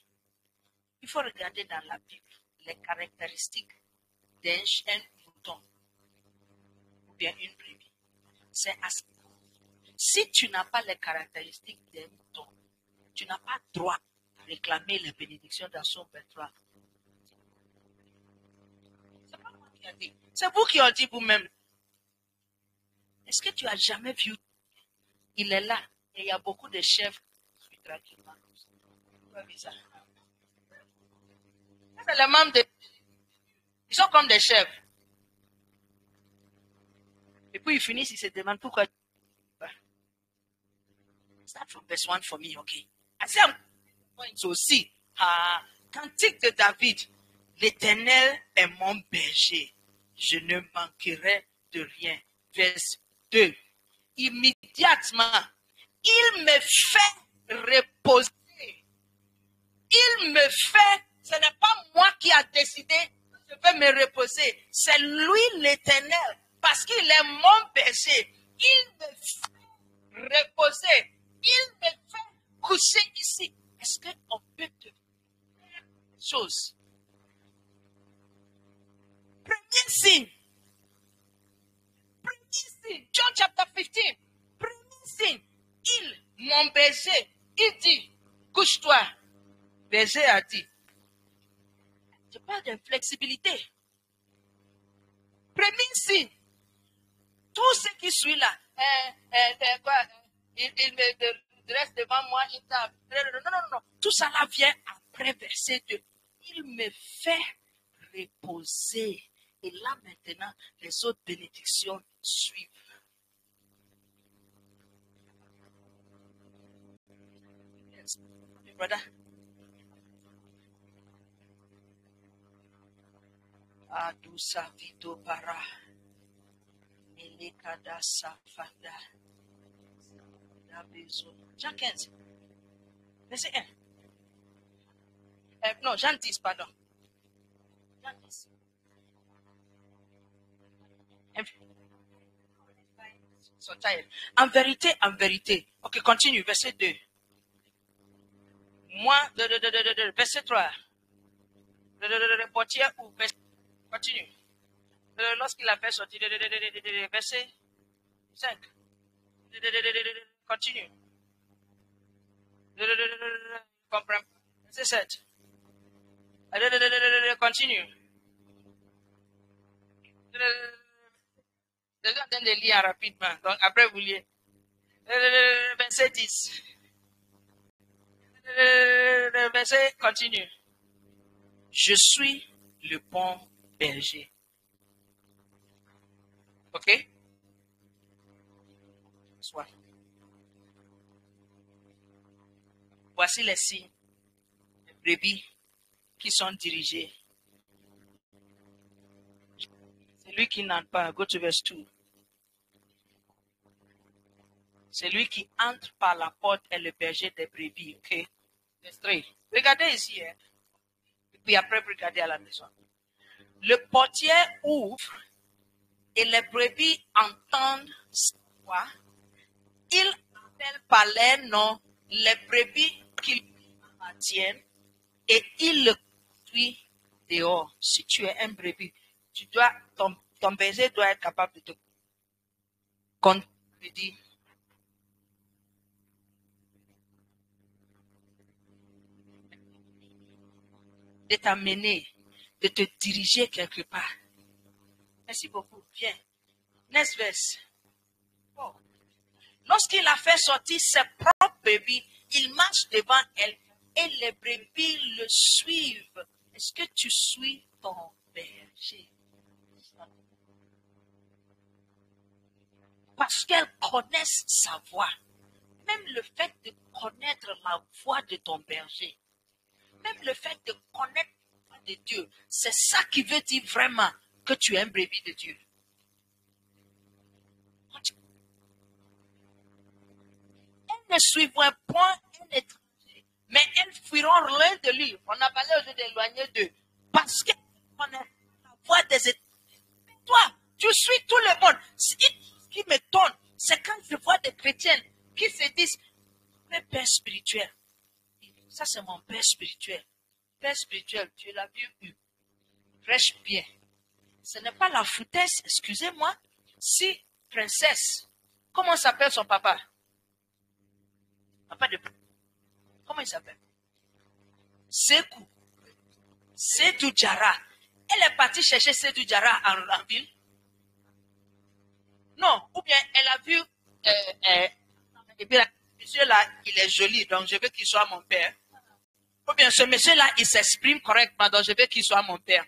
[SPEAKER 1] il faut regarder dans la Bible les caractéristiques d'un mouton ou bien une brebis. C'est assez. Si tu n'as pas les caractéristiques d'un mouton, tu n'as pas droit à réclamer les bénédictions dans son 23. C'est pas moi qui ai dit. C'est vous qui avez dit vous-même. Est-ce que tu as jamais vu? Il est là et il y a beaucoup de chefs qui suivent tranquillement. C'est les membres de... Ils sont comme des chefs. Et puis ils finissent, ils se demandent pourquoi. Start from verse 1 for me, okay? I say I'm points aussi. Ah, cantique de David. L'Éternel est mon berger. Je ne manquerai de rien. Verset 2. Immédiatement, il me fait reposer. Il me fait, ce n'est pas moi qui a décidé, je vais me reposer. C'est lui l'Éternel, parce qu'il est mon berger. Il me fait reposer. Il me fait coucher ici. Est-ce qu'on peut te faire quelque chose? Premier signe. Premier signe. John chapter 15. Premier signe. Il, mon berger, il dit, couche-toi. Berger a dit, je parle d'inflexibilité. Premier signe. Tout ce qui suit là, il me reste devant moi, il tape. Non. Tout ça là vient après verset 2. Il me fait reposer. Et là maintenant, les autres bénédictions suivent. Yes. Brother. Adusa vito para. Elekada safada. Jean 15. Verset 1. Non, Jean 10, pardon. Jean 10. En vérité. Ok, continue, verset 2. Moi, verset 3. Le portier ou continue. Lorsqu'il a fait sortir, verset 5. Continue. Comprends. Verset 7. Continue. Je suis en train de lire rapidement. Donc après vous liez. Verset 10. Verset continue. Je suis le bon berger. Ok? Soit. Voici les signes des brebis qui sont dirigés. C'est lui qui n'entre pas. Go to verse 2. C'est lui qui entre par la porte est le berger des brebis. Ok? Verse 3. Regardez ici. Hein? Et puis après, regardez à la maison. Le portier ouvre et les brebis entendent sa voix. Il appelle par leur nom les brebis qui lui appartiennent et il le conduit dehors. Si tu es un brebis, ton berger doit être capable de te conduire, de t'amener, de te diriger quelque part. Merci beaucoup. Viens. Next verse. Oh. Lorsqu'il a fait sortir ses propres brebis, il marche devant elle et les brebis le suivent. Est-ce que tu suis ton berger? Parce qu'elles connaissent sa voix. Même le fait de connaître la voix de ton berger, même le fait de connaître la voix de Dieu, c'est ça qui veut dire vraiment que tu es un brebis de Dieu. Elles ne suivront point un étranger, mais elles fuiront loin de lui. On a parlé aujourd'hui d'éloigner d'eux. Parce qu'elles connaissent la voix des étrangers. Mais toi, tu suis tout le monde. Ce qui m'étonne, c'est quand je vois des chrétiens qui se disent, mais père spirituel, ça c'est mon père spirituel. Père spirituel, tu l'as vu, prêche bien. Ce n'est pas la foutaise, excusez-moi. Si princesse, comment s'appelle son papa? Papa de... Comment il s'appelle? Sekou. Seydou Diarra. Elle est partie chercher Seydou Diarra en ville. Non, ou bien elle a vu et puis monsieur-là, il est joli, donc je veux qu'il soit mon père. Ou bien ce monsieur-là, il s'exprime correctement, donc je veux qu'il soit mon père.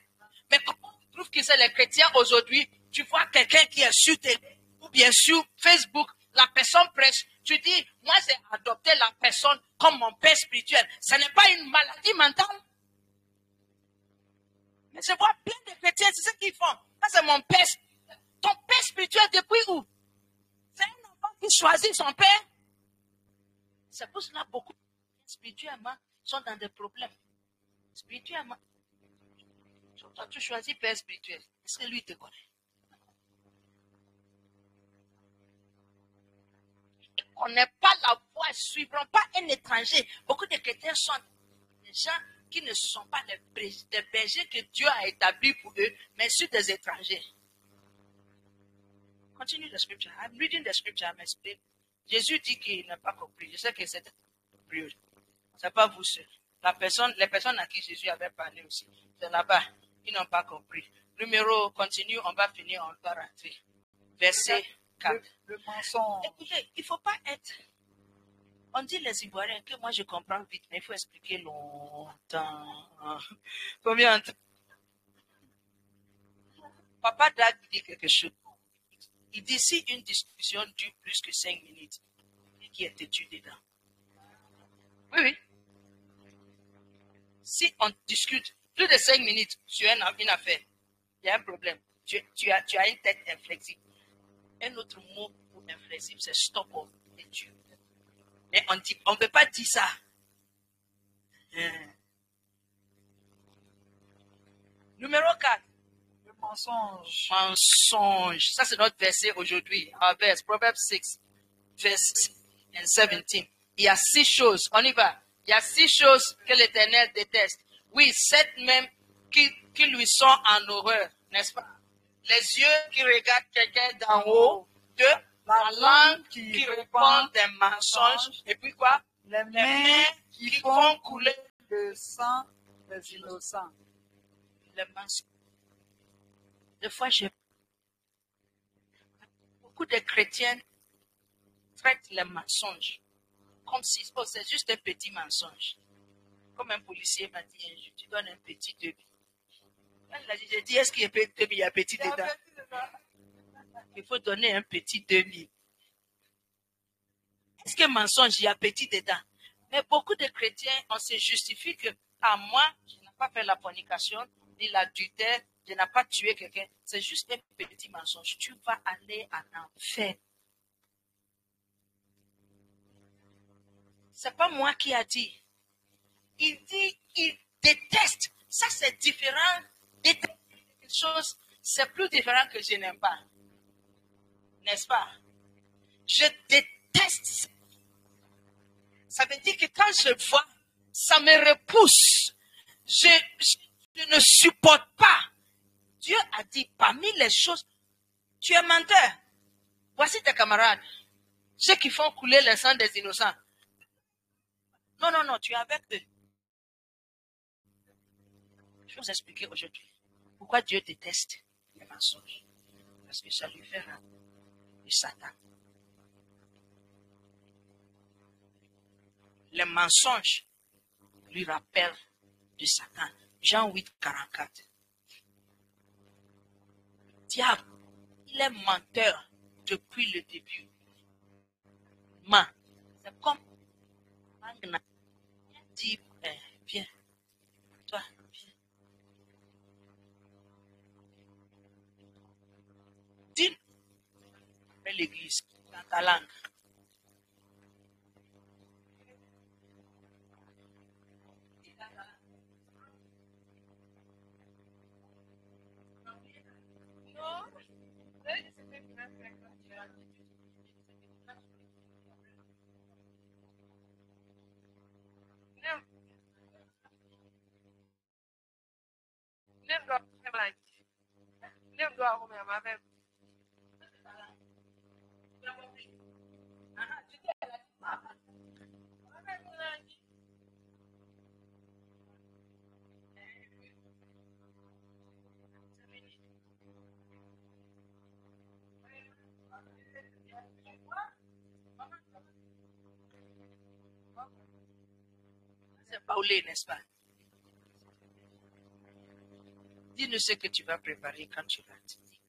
[SPEAKER 1] Mais comment tu trouves que c'est les chrétiens aujourd'hui? Tu vois quelqu'un qui est sur télé, ou bien sur Facebook, la personne prêche, tu dis, moi j'ai adopté la personne comme mon père spirituel. Ce n'est pas une maladie mentale. Mais je vois plein de chrétiens, c'est ce qu'ils font. Ça c'est mon père. Ton père spirituel depuis où? C'est un enfant qui choisit son père. C'est pour cela beaucoup spirituellement sont dans des problèmes. Spirituellement. Toi, tu choisis père spirituel. Est-ce que lui te connaît? Il ne connaît pas la voie, ils ne suivront pas un étranger. Beaucoup de chrétiens sont des gens qui ne sont pas des bergers que Dieu a établis pour eux, mais sur des étrangers. Continue the scripture. I'm reading the scripture. I'm explaining. Jésus dit qu'il n'a pas compris. Je sais que c'est compris. Ce n'est pas vous seul. Les personnes à qui Jésus avait parlé aussi, c'est là-bas. Ils n'ont pas compris. Numéro, continue, on va finir, on va rentrer. Verset 4.
[SPEAKER 2] Le mensonge.
[SPEAKER 1] Écoutez, il ne faut pas être... On dit les Ivoiriens que moi je comprends vite, mais il faut expliquer longtemps. Combien de temps? Papa Dag dit quelque chose. Il dit si une discussion dure plus que 5 minutes, qui est têtu dedans. Oui, oui. Si on discute plus de 5 minutes sur une affaire, il y a un problème. Tu as une tête inflexible. Un autre mot pour inflexible, c'est stop off. Mais on ne peut pas dire ça. Numéro 4.
[SPEAKER 2] Le mensonge.
[SPEAKER 1] Mensonge. Ça, c'est notre verset aujourd'hui. Our verse, Proverbs 6, verse 17. Il y a 6 choses. On y va. Il y a 6 choses que l'Éternel déteste. Oui, 7 même qui lui sont en horreur, n'est-ce pas? Les yeux qui regardent quelqu'un d'en haut. 2. La langue qui répand des mensonges. Et puis quoi?
[SPEAKER 2] Les mains qui font couler le sang des innocents.
[SPEAKER 1] Les mensonges. Des fois, beaucoup de chrétiens traitent les mensonges comme si c'est juste un petit mensonge. Comme un policier m'a dit un jour, tu donnes un petit demi. J'ai dit, est-ce qu'il y a un demi, il y a un petit dedans? Il faut donner un petit demi. Est-ce que mensonge, il y a petit dedans? Mais beaucoup de chrétiens, on se justifie que, à moi, je n'ai pas fait la fornication, ni l'adultère, je n'ai pas tué quelqu'un. C'est juste un petit mensonge. Tu vas aller en enfer. C'est pas moi qui a dit. Il dit, il déteste. Ça, c'est différent. Détester quelque chose, c'est plus différent que je n'aime pas. N'est-ce pas? Je déteste. Ça veut dire que quand je vois, ça me repousse. Je ne supporte pas. Dieu a dit, parmi les choses, tu es menteur. Voici tes camarades. Ceux qui font couler le sang des innocents. Non, non, non, tu es avec eux. Je vais vous expliquer aujourd'hui pourquoi Dieu déteste les mensonges. Parce que ça lui fait du Satan. Les mensonges lui rappellent du Satan. Jean 8, 44. Diable, il est menteur depuis le début. Ment. C'est comme Magna. Dit, viens, toi, viens. Dis l'église dans ta langue. C'est Paulé, n'est-ce pas? Dis-nous ce que tu vas préparer quand tu vas te dire.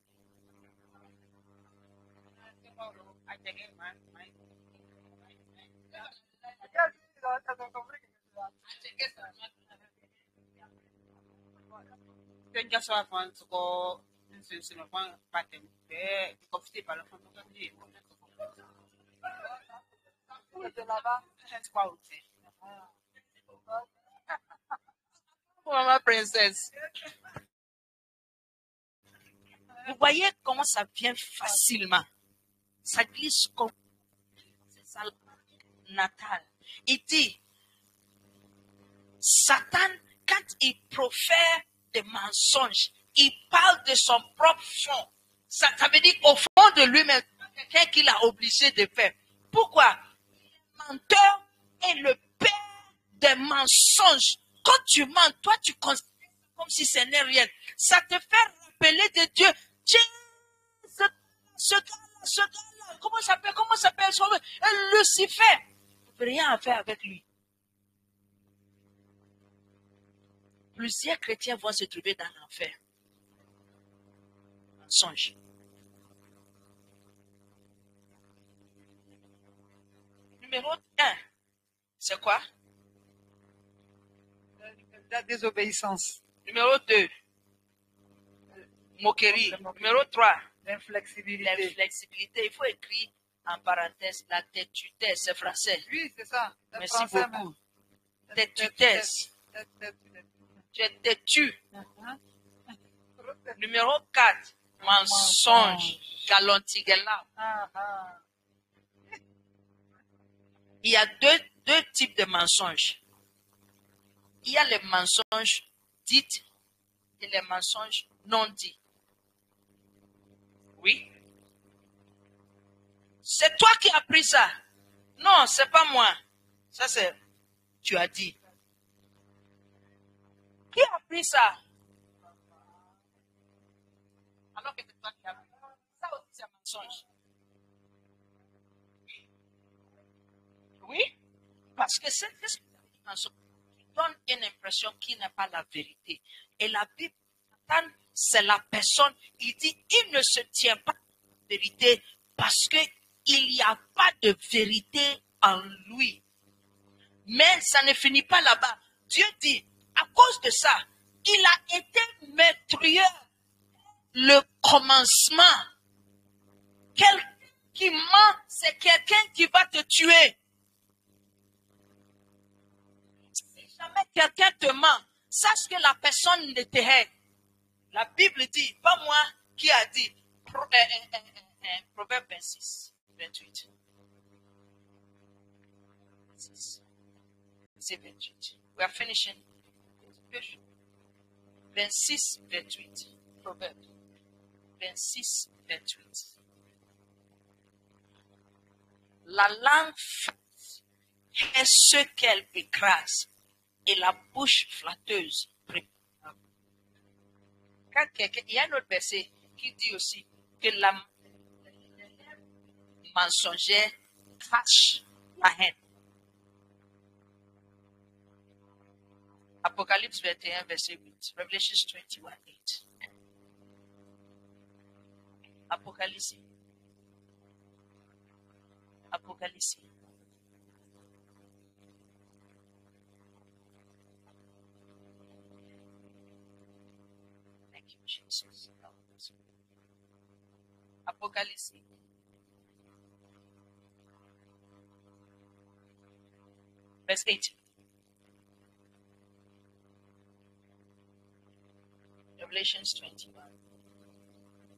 [SPEAKER 1] Maman princesse. Vous voyez comment ça vient facilement. Ça glisse comme ça natal. Il dit, Satan, quand il profère des mensonges, il parle de son propre fond. Ça veut dire au fond de lui-même, quelqu'un qu'il a obligé de faire. Pourquoi? Le menteur est le père des mensonges. Quand tu mens, toi tu considères comme si ce n'est rien. Ça te fait rappeler de Dieu. Tiens, ce gars-là, comment ça s'appelle? Lucifer. Tu peux rien à faire avec lui. Plusieurs chrétiens vont se trouver dans l'enfer. Mensonge. Numéro 1, c'est quoi?
[SPEAKER 2] La désobéissance.
[SPEAKER 1] Numéro 2, moquerie. Numéro 3,
[SPEAKER 2] L'inflexibilité.
[SPEAKER 1] l'inflexibilité. Il faut écrire en parenthèse la têtudesse, c'est français.
[SPEAKER 2] Oui, c'est ça. C'est
[SPEAKER 1] Merci
[SPEAKER 2] français,
[SPEAKER 1] beaucoup.
[SPEAKER 2] mais-
[SPEAKER 1] Têtudesse. Tu es têtu.
[SPEAKER 2] Uh-huh.
[SPEAKER 1] Numéro 4, mensonge. Galantigala.
[SPEAKER 2] Ah, ah.
[SPEAKER 1] Il y a deux types de mensonges. Il y a les mensonges dits et les mensonges non dits. Oui. C'est toi qui as pris ça. Non, c'est pas moi. Ça c'est, tu as dit. Qui a pris ça? Alors que c'est toi qui as pris. Ça aussi c'est un mensonge. Oui. Parce que c'est mensonge qui donne une impression qui n'est pas la vérité. Et la Bible, c'est la personne, il dit, il ne se tient pas à la vérité parce qu'il n'y a pas de vérité en lui. Mais ça ne finit pas là-bas. Dieu dit, à cause de ça, il a été meurtrier. Le commencement. Quelqu'un qui ment, c'est quelqu'un qui va te tuer. Si jamais quelqu'un te ment, sache que la personne ne te hait. La Bible dit, pas moi qui a dit, Proverbe 26, 28. C'est 28. We are finishing. 26, 28. Proverbe 26, 28. La langue est ce qu'elle écrase et la bouche flatteuse. Quand quelqu'un, il y a un autre verset qui dit aussi que la mensongère cache la haine. Apocalypse 21, verset 8. Revelation 21, 8. Apocalypse. Apocalypse. Thank you, Jesus. Apocalypse. Verse 8. Revelations 21.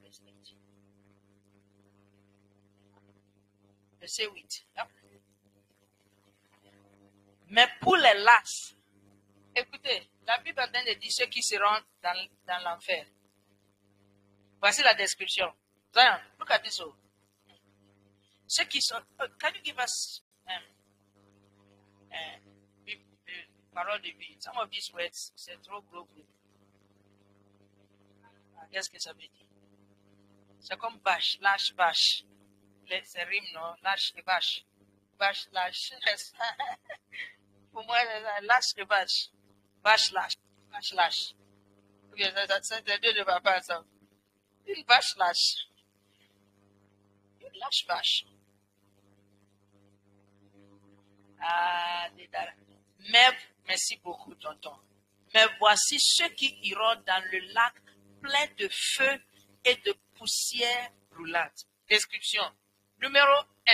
[SPEAKER 1] Verse 8. Verset 8. Yep. Mais pour les lâches, écoutez, la Bible est en train de dire ceux qui seront dans l'enfer. Voici la description. Zion, look at this one. Ceux qui sont. Can you give us parole de vie? Some of these words, c'est trop gros. Qu'est-ce que ça veut dire? C'est comme vache, lâche, vache. C'est rime, non? Lâche et vache. Vache, lâche. Pour moi, lâche et vache. Vache, lâche. Vache, lâche. C'est deux de papa, ça. Une vache lâche. Une lâche vache. Ah, Mais, merci beaucoup, tonton. Mais voici ceux qui iront dans le lac plein de feu et de poussière brûlante. Description. Numéro 1.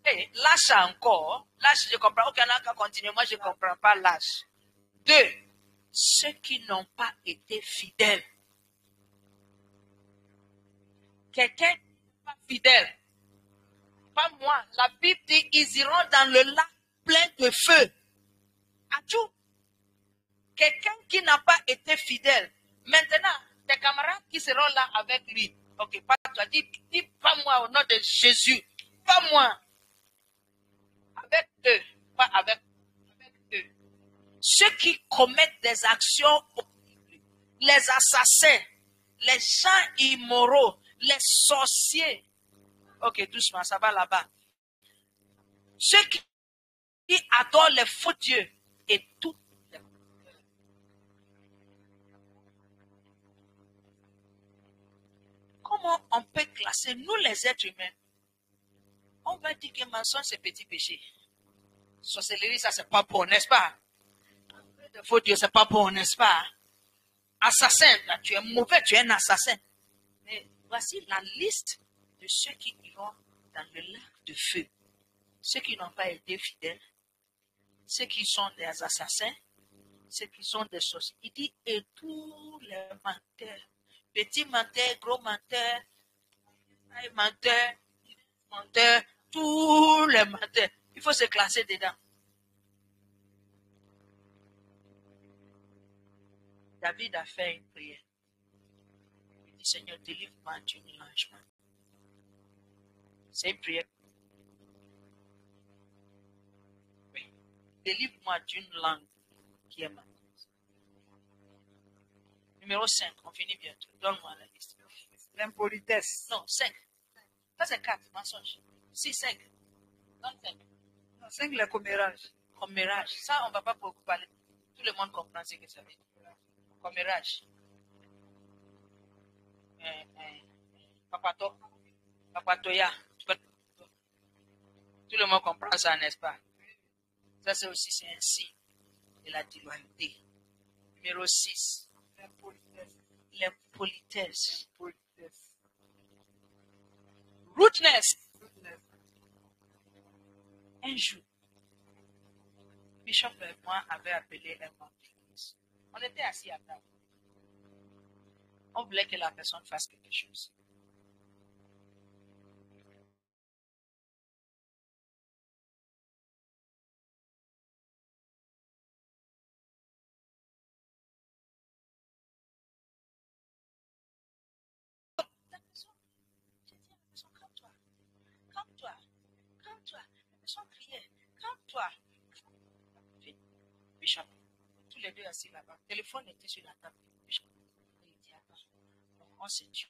[SPEAKER 1] Hey, lâche encore. Lâche, je comprends. Ok, on a qu'à continuer. Moi, je ne comprends pas lâche. 2. Ceux qui n'ont pas été fidèles. Quelqu'un qui n'est pas fidèle. Pas moi. La Bible dit ils iront dans le lac plein de feu. Achou. Quelqu'un qui n'a pas été fidèle. Maintenant, tes camarades qui seront là avec lui. Ok, pas toi. Dis pas moi au nom de Jésus. Pas moi. Avec eux. Pas avec eux. Ceux qui commettent des actions horribles. Les assassins. Les gens immoraux. Les sorciers. Ok, doucement, ça va là-bas. Ceux qui adorent les faux dieux. Et tout. Comment on peut classer, nous les êtres humains, on va dire que mensonge c'est petit péché. Sorcellerie, ça c'est pas bon, n'est-ce pas? Le faux Dieu, c'est pas bon, n'est-ce pas? Assassin, là, tu es mauvais, tu es un assassin. Mais voici la liste de ceux qui iront dans le lac de feu. Ceux qui n'ont pas été fidèles, ceux qui sont des assassins, ceux qui sont des sorciers. Il dit, et tous les menteurs. Petit menteur, gros menteur, menteur, tous les menteurs. Il faut se classer dedans. David a fait une prière. Il dit, Seigneur, délivre-moi du mélangement. C'est une prière. Oui. Délivre-moi d'une langue qui est ma. Numéro 5, on finit bientôt. Donne-moi la liste.
[SPEAKER 2] L'impolitesse.
[SPEAKER 1] Non, 5. Ça, c'est 4, mensonge. 6, 5. Donne 5.
[SPEAKER 2] Non, 5, le commérage.
[SPEAKER 1] Commérage. Ça, on ne va pas beaucoup parler. Tout le monde comprend ce que ça veut dire. Commérage. Papatoya. Tout le monde comprend ça, n'est-ce pas? Ça, c'est aussi un signe de la déloyauté. Numéro 6. L'impolitesse. Rudeness. Un jour, Bishop et moi avait appelé un membre d'église. On était assis à table. On voulait que la personne fasse quelque chose. Bishop, tous les deux assis là-bas. Le téléphone était sur la table. Bishop, il dit attends. Donc, on se tue.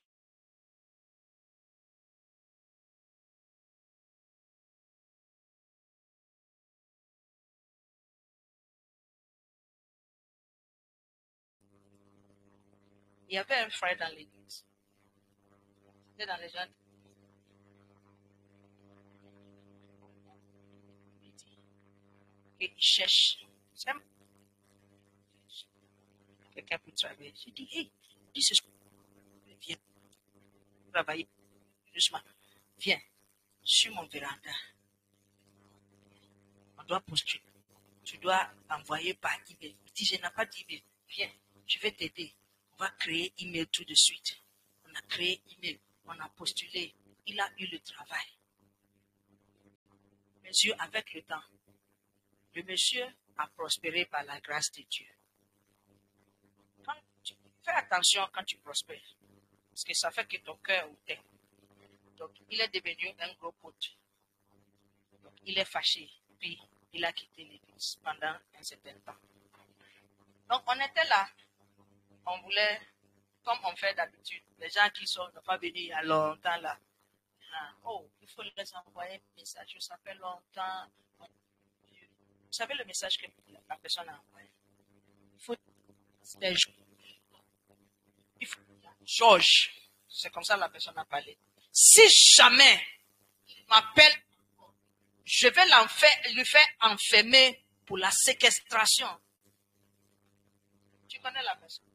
[SPEAKER 1] Il y avait un frère dans l'église. C'était dans les gens. Il cherche. Quelqu'un pour travailler. J'ai dit, hey, dis ce viens. Travailler doucement. Viens. Sur mon véranda. On doit postuler. Tu dois envoyer par email. Il dit, je n'ai pas d'email. Viens, je vais t'aider. On va créer email tout de suite. On a créé email. On a postulé. Il a eu le travail. Monsieur, avec le temps, le monsieur a prospéré par la grâce de Dieu. Fais attention quand tu prospères. Parce que ça fait que ton cœur ôté. Donc, il est devenu un gros pote. Donc, il est fâché. Puis, il a quitté l'église pendant un certain temps. Donc, on était là. On voulait, comme on fait d'habitude, les gens qui sont ne pas venus il y a longtemps là. Oh, il faut les envoyer un message. Ça fait longtemps. Vous savez le message que la personne a envoyé? Il faut. Georges. C'est comme ça que la personne a parlé. Si jamais il m'appelle, je vais lui faire enfermer pour la séquestration. Tu connais la personne.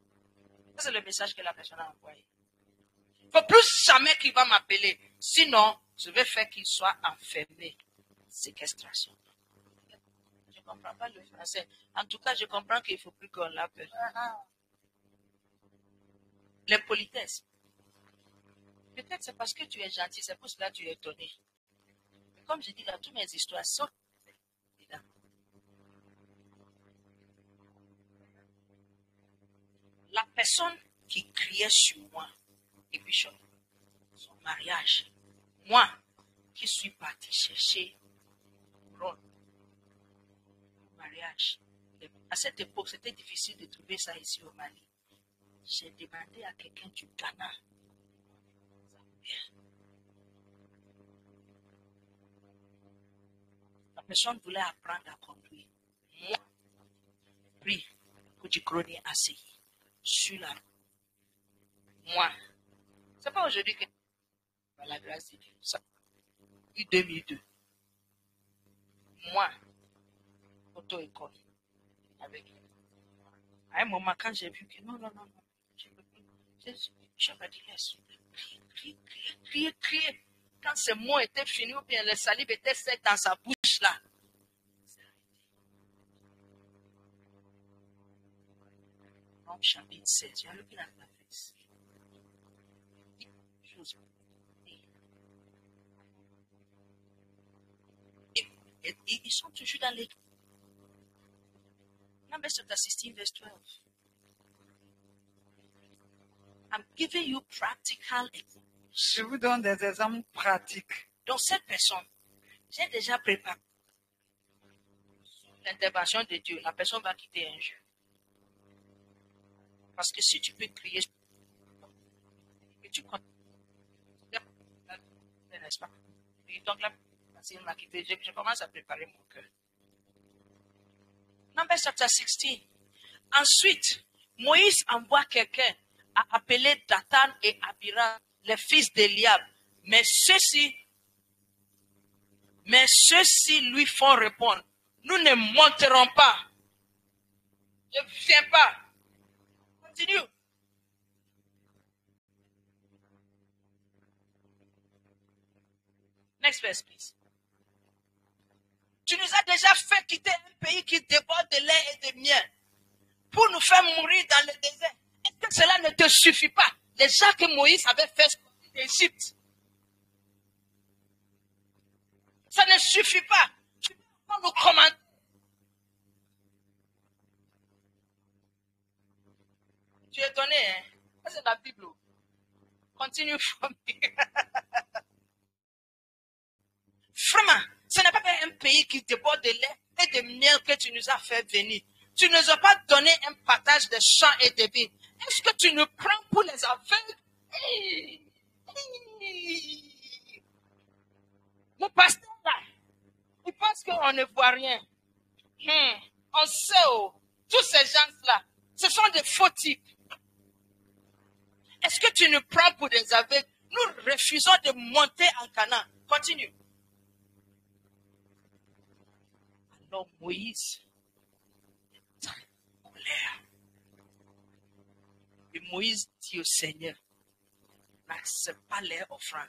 [SPEAKER 1] Ça, c'est le message que la personne a envoyé. Il ne faut plus jamais qu'il va m'appeler. Sinon, je vais faire qu'il soit enfermé. Séquestration. Je ne comprends pas le français. En tout cas, je comprends qu'il ne faut plus qu'on l'appelle. L'impolitesse. Peut-être c'est parce que tu es gentil, c'est pour cela que tu es étonné. Mais comme je dis dans toutes mes histoires, sortent. La personne qui criait sur moi, et puis son mariage, moi qui suis parti chercher Ron, mariage. À cette époque, c'était difficile de trouver ça ici au Mali. J'ai demandé à quelqu'un du Ghana. La personne voulait apprendre à conduire. Moi, pris pour du grenier assis sur la. Moi, c'est pas aujourd'hui que par la grâce de Dieu, ça, depuis 2002. Moi, auto-école, avec elle. À un moment, quand j'ai vu que non, je ne peux plus, je me dis, laisse, crier. Quand ces mots étaient finis, ou bien les salive étaient secs dans sa bouche là. Rome chapitre 16, you're looking at my face. Ils sont toujours dans les. Numbers chapter 16, verse 12. I'm giving you practical examples.
[SPEAKER 2] Je vous donne des exemples pratiques.
[SPEAKER 1] Donc, cette personne, j'ai déjà préparé l'intervention de Dieu. La personne va quitter un jeu. Parce que si tu peux crier, et tu continues, n'est-ce pas? Et donc là, il m'a quitté, je commence à préparer mon cœur. Numbers chapter 16. Ensuite, Moïse envoie quelqu'un à appeler Dathan et Abiram, les fils d'Eliab. Mais ceux-ci lui font répondre, nous ne monterons pas. Je ne viens pas. Continue. Next verse, please. Tu nous as déjà fait quitter un pays qui déborde de lait et de miel pour nous faire mourir dans le désert. Est-ce que cela ne te suffit pas? Les gens que Moïse avait fait d'Égypte. Ça ne suffit pas. Tu peux encore nous commander. Tu es étonné, hein? Ça, c'est la Bible. Continue, Vraiment, ce n'est pas un pays qui déborde de lait et de miel que tu nous as fait venir. Tu ne nous as pas donné un partage de champs et de vignes. Est-ce que tu nous prends pour les aveugles? Le pasteur là, il pense qu'on ne voit rien. On sait, tous ces gens-là, ce sont des faux types. Est-ce que tu nous prends pour des aveugles? Nous refusons de monter en Canaan. Continue. Alors Moïse est très colère. Et Moïse dit au Seigneur, n'accepte pas leur offrande.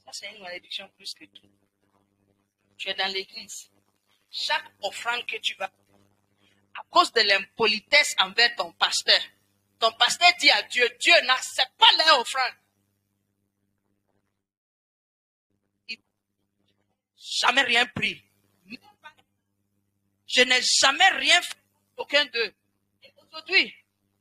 [SPEAKER 1] Ça, c'est une malédiction plus que tout. Tu es dans l'église. Chaque offrande que tu vas, à cause de l'impolitesse envers ton pasteur dit à Dieu, Dieu n'accepte pas leur offrande. Il n'a jamais rien pris. Je n'ai jamais rien fait pour aucun d'eux. Et aujourd'hui,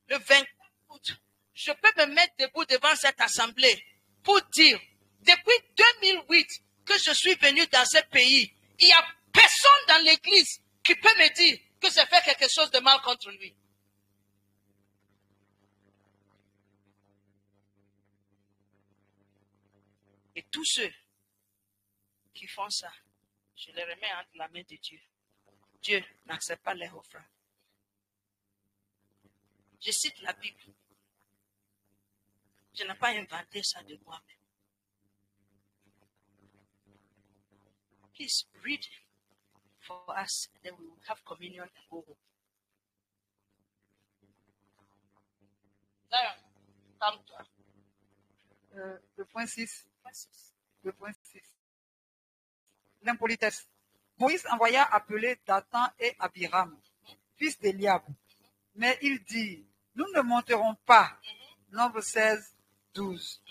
[SPEAKER 1] le 24 août, je peux me mettre debout devant cette assemblée pour dire, depuis 2008 que je suis venu dans ce pays, il n'y a personne dans l'église qui peut me dire que j'ai fait quelque chose de mal contre lui. Et tous ceux qui font ça, je les remets entre la main de Dieu. Dieu n'accepte pas les offrandes. Je cite la Bible. Je n'ai pas inventé ça de moi-même. Please read for us, then we will have communion and go home. Zion, come to us.
[SPEAKER 2] Le point 6. Le point 6. L'impolitesse. Moïse envoya appeler Dathan et Abiram, fils d'Eliab. Mais il dit, nous ne monterons pas. Nombre 16, 12.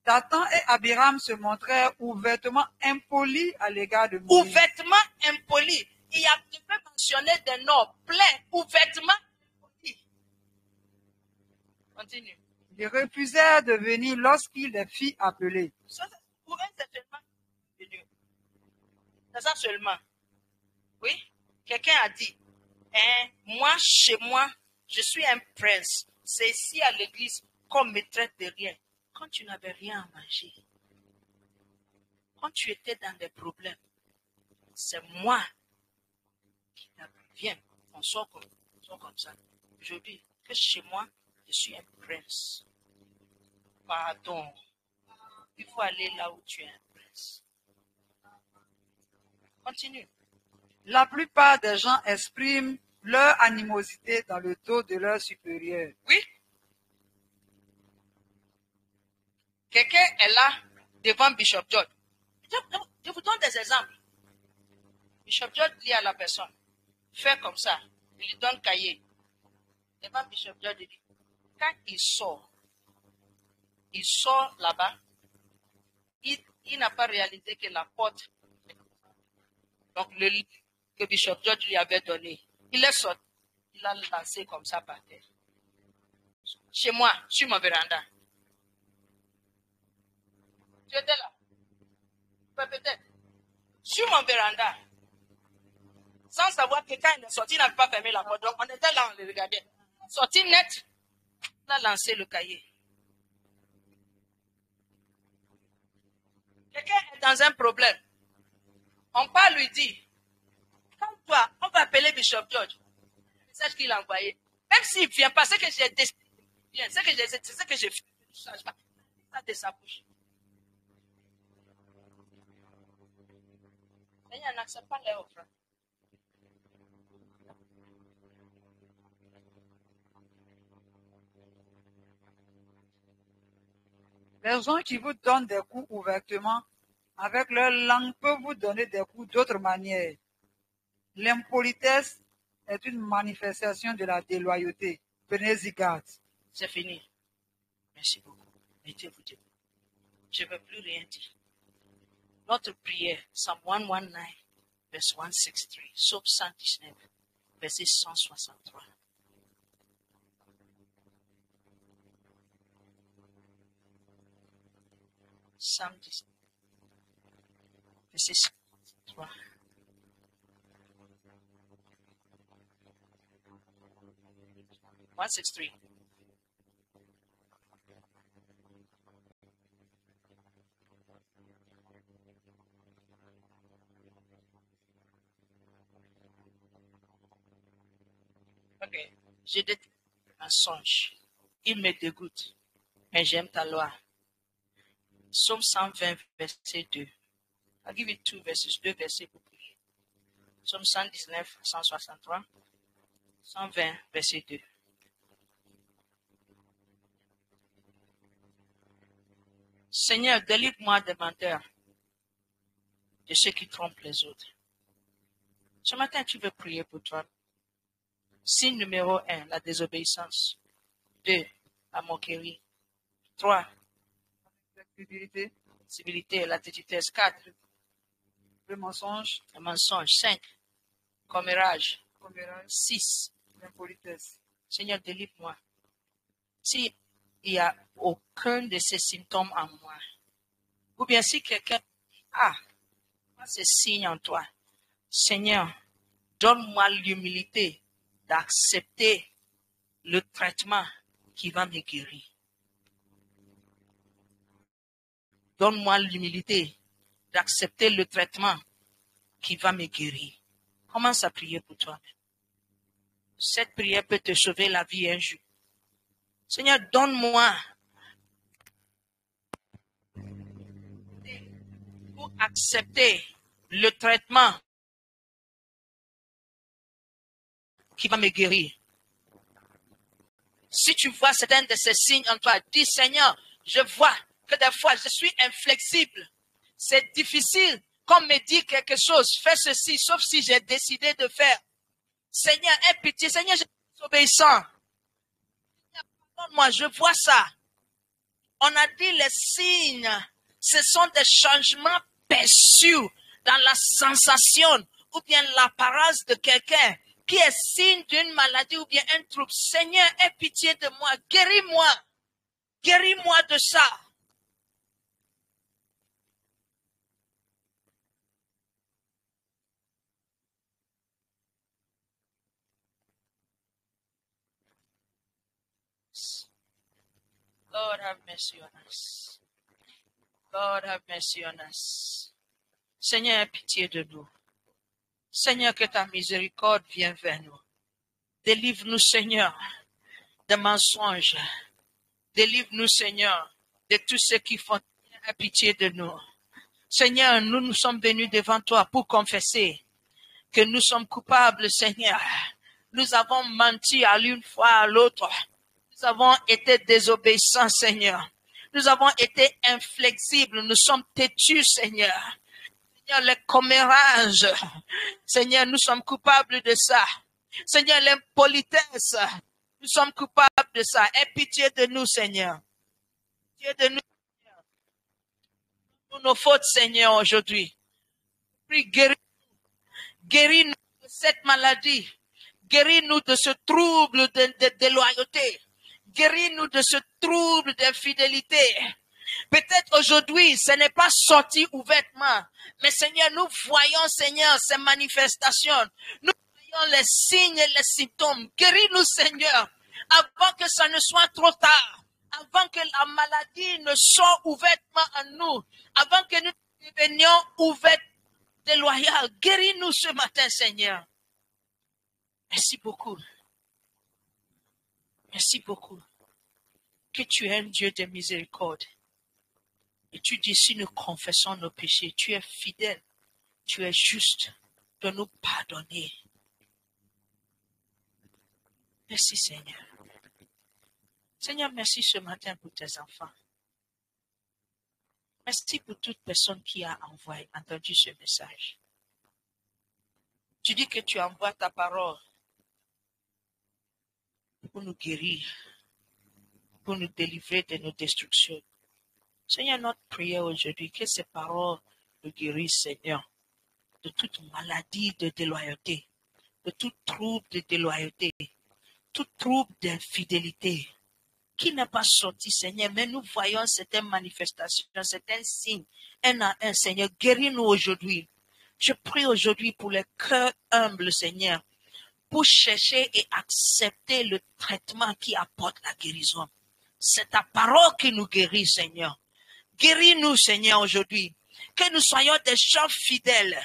[SPEAKER 2] Dathan et Abiram se montrèrent ouvertement impolis à l'égard de Moïse.
[SPEAKER 1] Ouvertement impolis. Il y a tu peux mentionner des noms pleins, ouvertement impolis. Continue.
[SPEAKER 2] Ils refusèrent de venir lorsqu'il les fit appeler.
[SPEAKER 1] Ça, pour eux, c'est seulement venu. C'est ça seulement. Oui? Quelqu'un a dit, moi, chez moi, je suis un prince. C'est ici à l'église qu'on me traite de rien. Quand tu n'avais rien à manger, quand tu étais dans des problèmes, c'est moi qui t'appelle. Viens, on sort comme ça. Je dis que chez moi, je suis un prince. Pardon. Il faut aller là où tu es un prince. Continue.
[SPEAKER 2] La plupart des gens expriment leur animosité dans le dos de leurs supérieurs.
[SPEAKER 1] Oui. Quelqu'un est là devant Bishop George. Je vous donne des exemples. Bishop George dit à la personne, fais comme ça. Il lui donne cahier. Devant Bishop George, il dit, quand il sort là-bas, il n'a pas réalisé que la porte, donc le lit que Bishop George lui avait donné, il est sorti, il l'a lancé comme ça par terre. Chez moi, sur mon véranda. Tu étais là? Peut-être. Sur mon véranda. Sans savoir que quand il est sorti, il n'avait pas fermé la porte. Donc on était là, on le regardait. Sorti net, il a lancé le cahier. Quelqu'un est dans un problème. On part lui dire, comme toi, on va appeler Bishop George. Le message qu'il a envoyé. Même s'il ne vient pas, c'est que j'ai décidé. C'est ce que j'ai fait. Je ne change pas. Ça de sa bouche. Seigneur, n'accepte pas les offres.
[SPEAKER 2] Les gens qui vous donnent des coups ouvertement, avec leur langue, peuvent vous donner des coups d'autres manières. L'impolitesse est une manifestation de la déloyauté. Prenez-y garde.
[SPEAKER 1] C'est fini. Merci beaucoup. Mettez-vous debout. Je ne veux plus rien dire. Notre prière, Psalm 119, verset 163, Psaume 119, verset 163. Psalm 19, verset 163. Ok. J'ai des mensonges. Il me dégoûte. Mais j'aime ta loi. Psaume 120, verset 2. I'll give you two versets pour prier. Psaume 119, 163. 120, verset 2. Seigneur, délivre-moi des menteurs, de ceux qui trompent les autres. Ce matin, tu veux prier pour toi. Signe numéro 1, la désobéissance. 2, la moquerie. 3, civilité, la tétitesse. 4,
[SPEAKER 2] le mensonge.
[SPEAKER 1] le mensonge. 5, commérage. 6,
[SPEAKER 2] l'impolitesse.
[SPEAKER 1] Seigneur, délivre-moi. S'il n'y a aucun de ces symptômes en moi, ou bien si quelqu'un a ces signes en toi, Seigneur, donne-moi l'humilité d'accepter le traitement qui va me guérir. Donne-moi l'humilité d'accepter le traitement qui va me guérir. Commence à prier pour toi. Cette prière peut te sauver la vie un jour. Seigneur, donne-moi pour accepter le traitement qui va me guérir. Si tu vois certains de ces signes en toi, dis Seigneur, je vois que des fois je suis inflexible. C'est difficile qu'on me dit quelque chose, fais ceci, sauf si j'ai décidé de faire. Seigneur, aie pitié. Seigneur, je suis obéissant. Moi, je vois ça. On a dit les signes, ce sont des changements perçus dans la sensation ou bien l'apparence de quelqu'un qui est signe d'une maladie ou bien un trouble. Seigneur, aie pitié de moi, guéris-moi, guéris-moi de ça. Lord, have mercy on us. Lord, have mercy on us. Seigneur, aie pitié de nous. Seigneur, que ta miséricorde vienne vers nous. Délivre-nous, Seigneur, des mensonges. Délivre-nous, Seigneur, de tous ceux qui font pitié de nous. Seigneur, nous sommes venus devant toi pour confesser que nous sommes coupables, Seigneur. Nous avons menti à l'une fois à l'autre. Nous avons été désobéissants, Seigneur. Nous avons été inflexibles. Nous sommes têtus, Seigneur. Seigneur, les commérages. Seigneur, nous sommes coupables de ça. Seigneur, l'impolitesse. Nous sommes coupables de ça. Aie pitié de nous, Seigneur. Pitié de nous, Seigneur. Pour nos fautes, Seigneur, aujourd'hui. Prie, guéris-nous de cette maladie. Guéris-nous de ce trouble de loyauté. Guéris-nous de ce trouble d'infidélité. Peut-être aujourd'hui, ce n'est pas sorti ouvertement. Mais Seigneur, nous voyons, Seigneur, ces manifestations. Nous voyons les signes et les symptômes. Guéris-nous, Seigneur, avant que ça ne soit trop tard. Avant que la maladie ne sorte ouvertement en nous. Avant que nous devenions ouverts déloyaux. Guéris-nous ce matin, Seigneur. Merci beaucoup. Merci beaucoup. Que tu es un Dieu de miséricorde. Et tu dis, si nous confessons nos péchés, tu es fidèle, tu es juste de nous pardonner. Merci, Seigneur. Seigneur, merci ce matin pour tes enfants. Merci pour toute personne qui a entendu ce message. Tu dis que tu envoies ta parole pour nous guérir, pour nous délivrer de nos destructions. Seigneur, notre prière aujourd'hui, que ces paroles nous guérissent, Seigneur, de toute maladie de déloyauté, de tout trouble de déloyauté, tout trouble d'infidélité, qui n'est pas sorti, Seigneur, mais nous voyons certaines manifestations, certains signes, un à un, Seigneur, guéris-nous aujourd'hui. Je prie aujourd'hui pour les cœurs humbles, Seigneur, pour chercher et accepter le traitement qui apporte la guérison. C'est ta parole qui nous guérit, Seigneur. Guéris-nous, Seigneur, aujourd'hui. Que nous soyons des gens fidèles.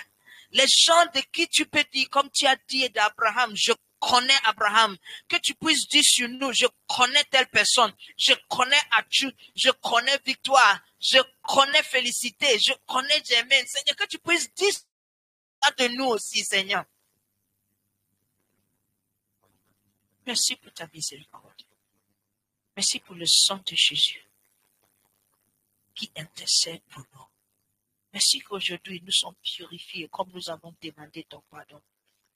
[SPEAKER 1] Les gens de qui tu peux dire, comme tu as dit d'Abraham, je connais Abraham. Que tu puisses dire sur nous, je connais telle personne. Je connais Atchou, je connais Victoire, je connais Félicité, je connais Germaine. Seigneur, que tu puisses dire ça de nous aussi, Seigneur. Merci pour ta miséricorde. Merci pour le sang de Jésus qui intercède pour nous. Merci qu'aujourd'hui nous sommes purifiés comme nous avons demandé ton pardon.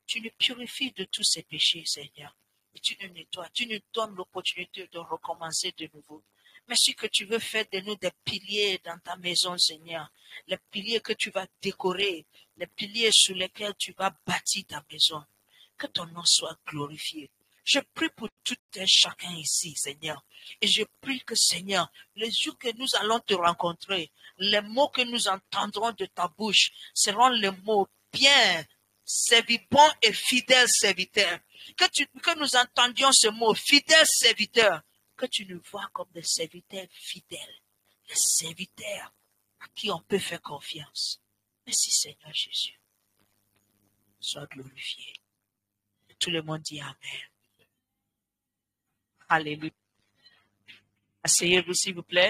[SPEAKER 1] Tu nous purifies de tous ces péchés, Seigneur. Et tu nous nettoies. Tu nous donnes l'opportunité de recommencer de nouveau. Merci que tu veux faire de nous des piliers dans ta maison, Seigneur. Les piliers que tu vas décorer. Les piliers sur lesquels tu vas bâtir ta maison. Que ton nom soit glorifié. Je prie pour tout un chacun ici, Seigneur. Et je prie que, Seigneur, les jours que nous allons te rencontrer, les mots que nous entendrons de ta bouche seront les mots bien, bon et fidèle serviteur. Que nous entendions ce mot, fidèle serviteur. Que tu nous vois comme des serviteurs fidèles. Des serviteurs à qui on peut faire confiance. Merci, Seigneur Jésus. Sois glorifié. Et tout le monde dit Amen. Alléluia. Asseyez-vous, s'il vous plaît.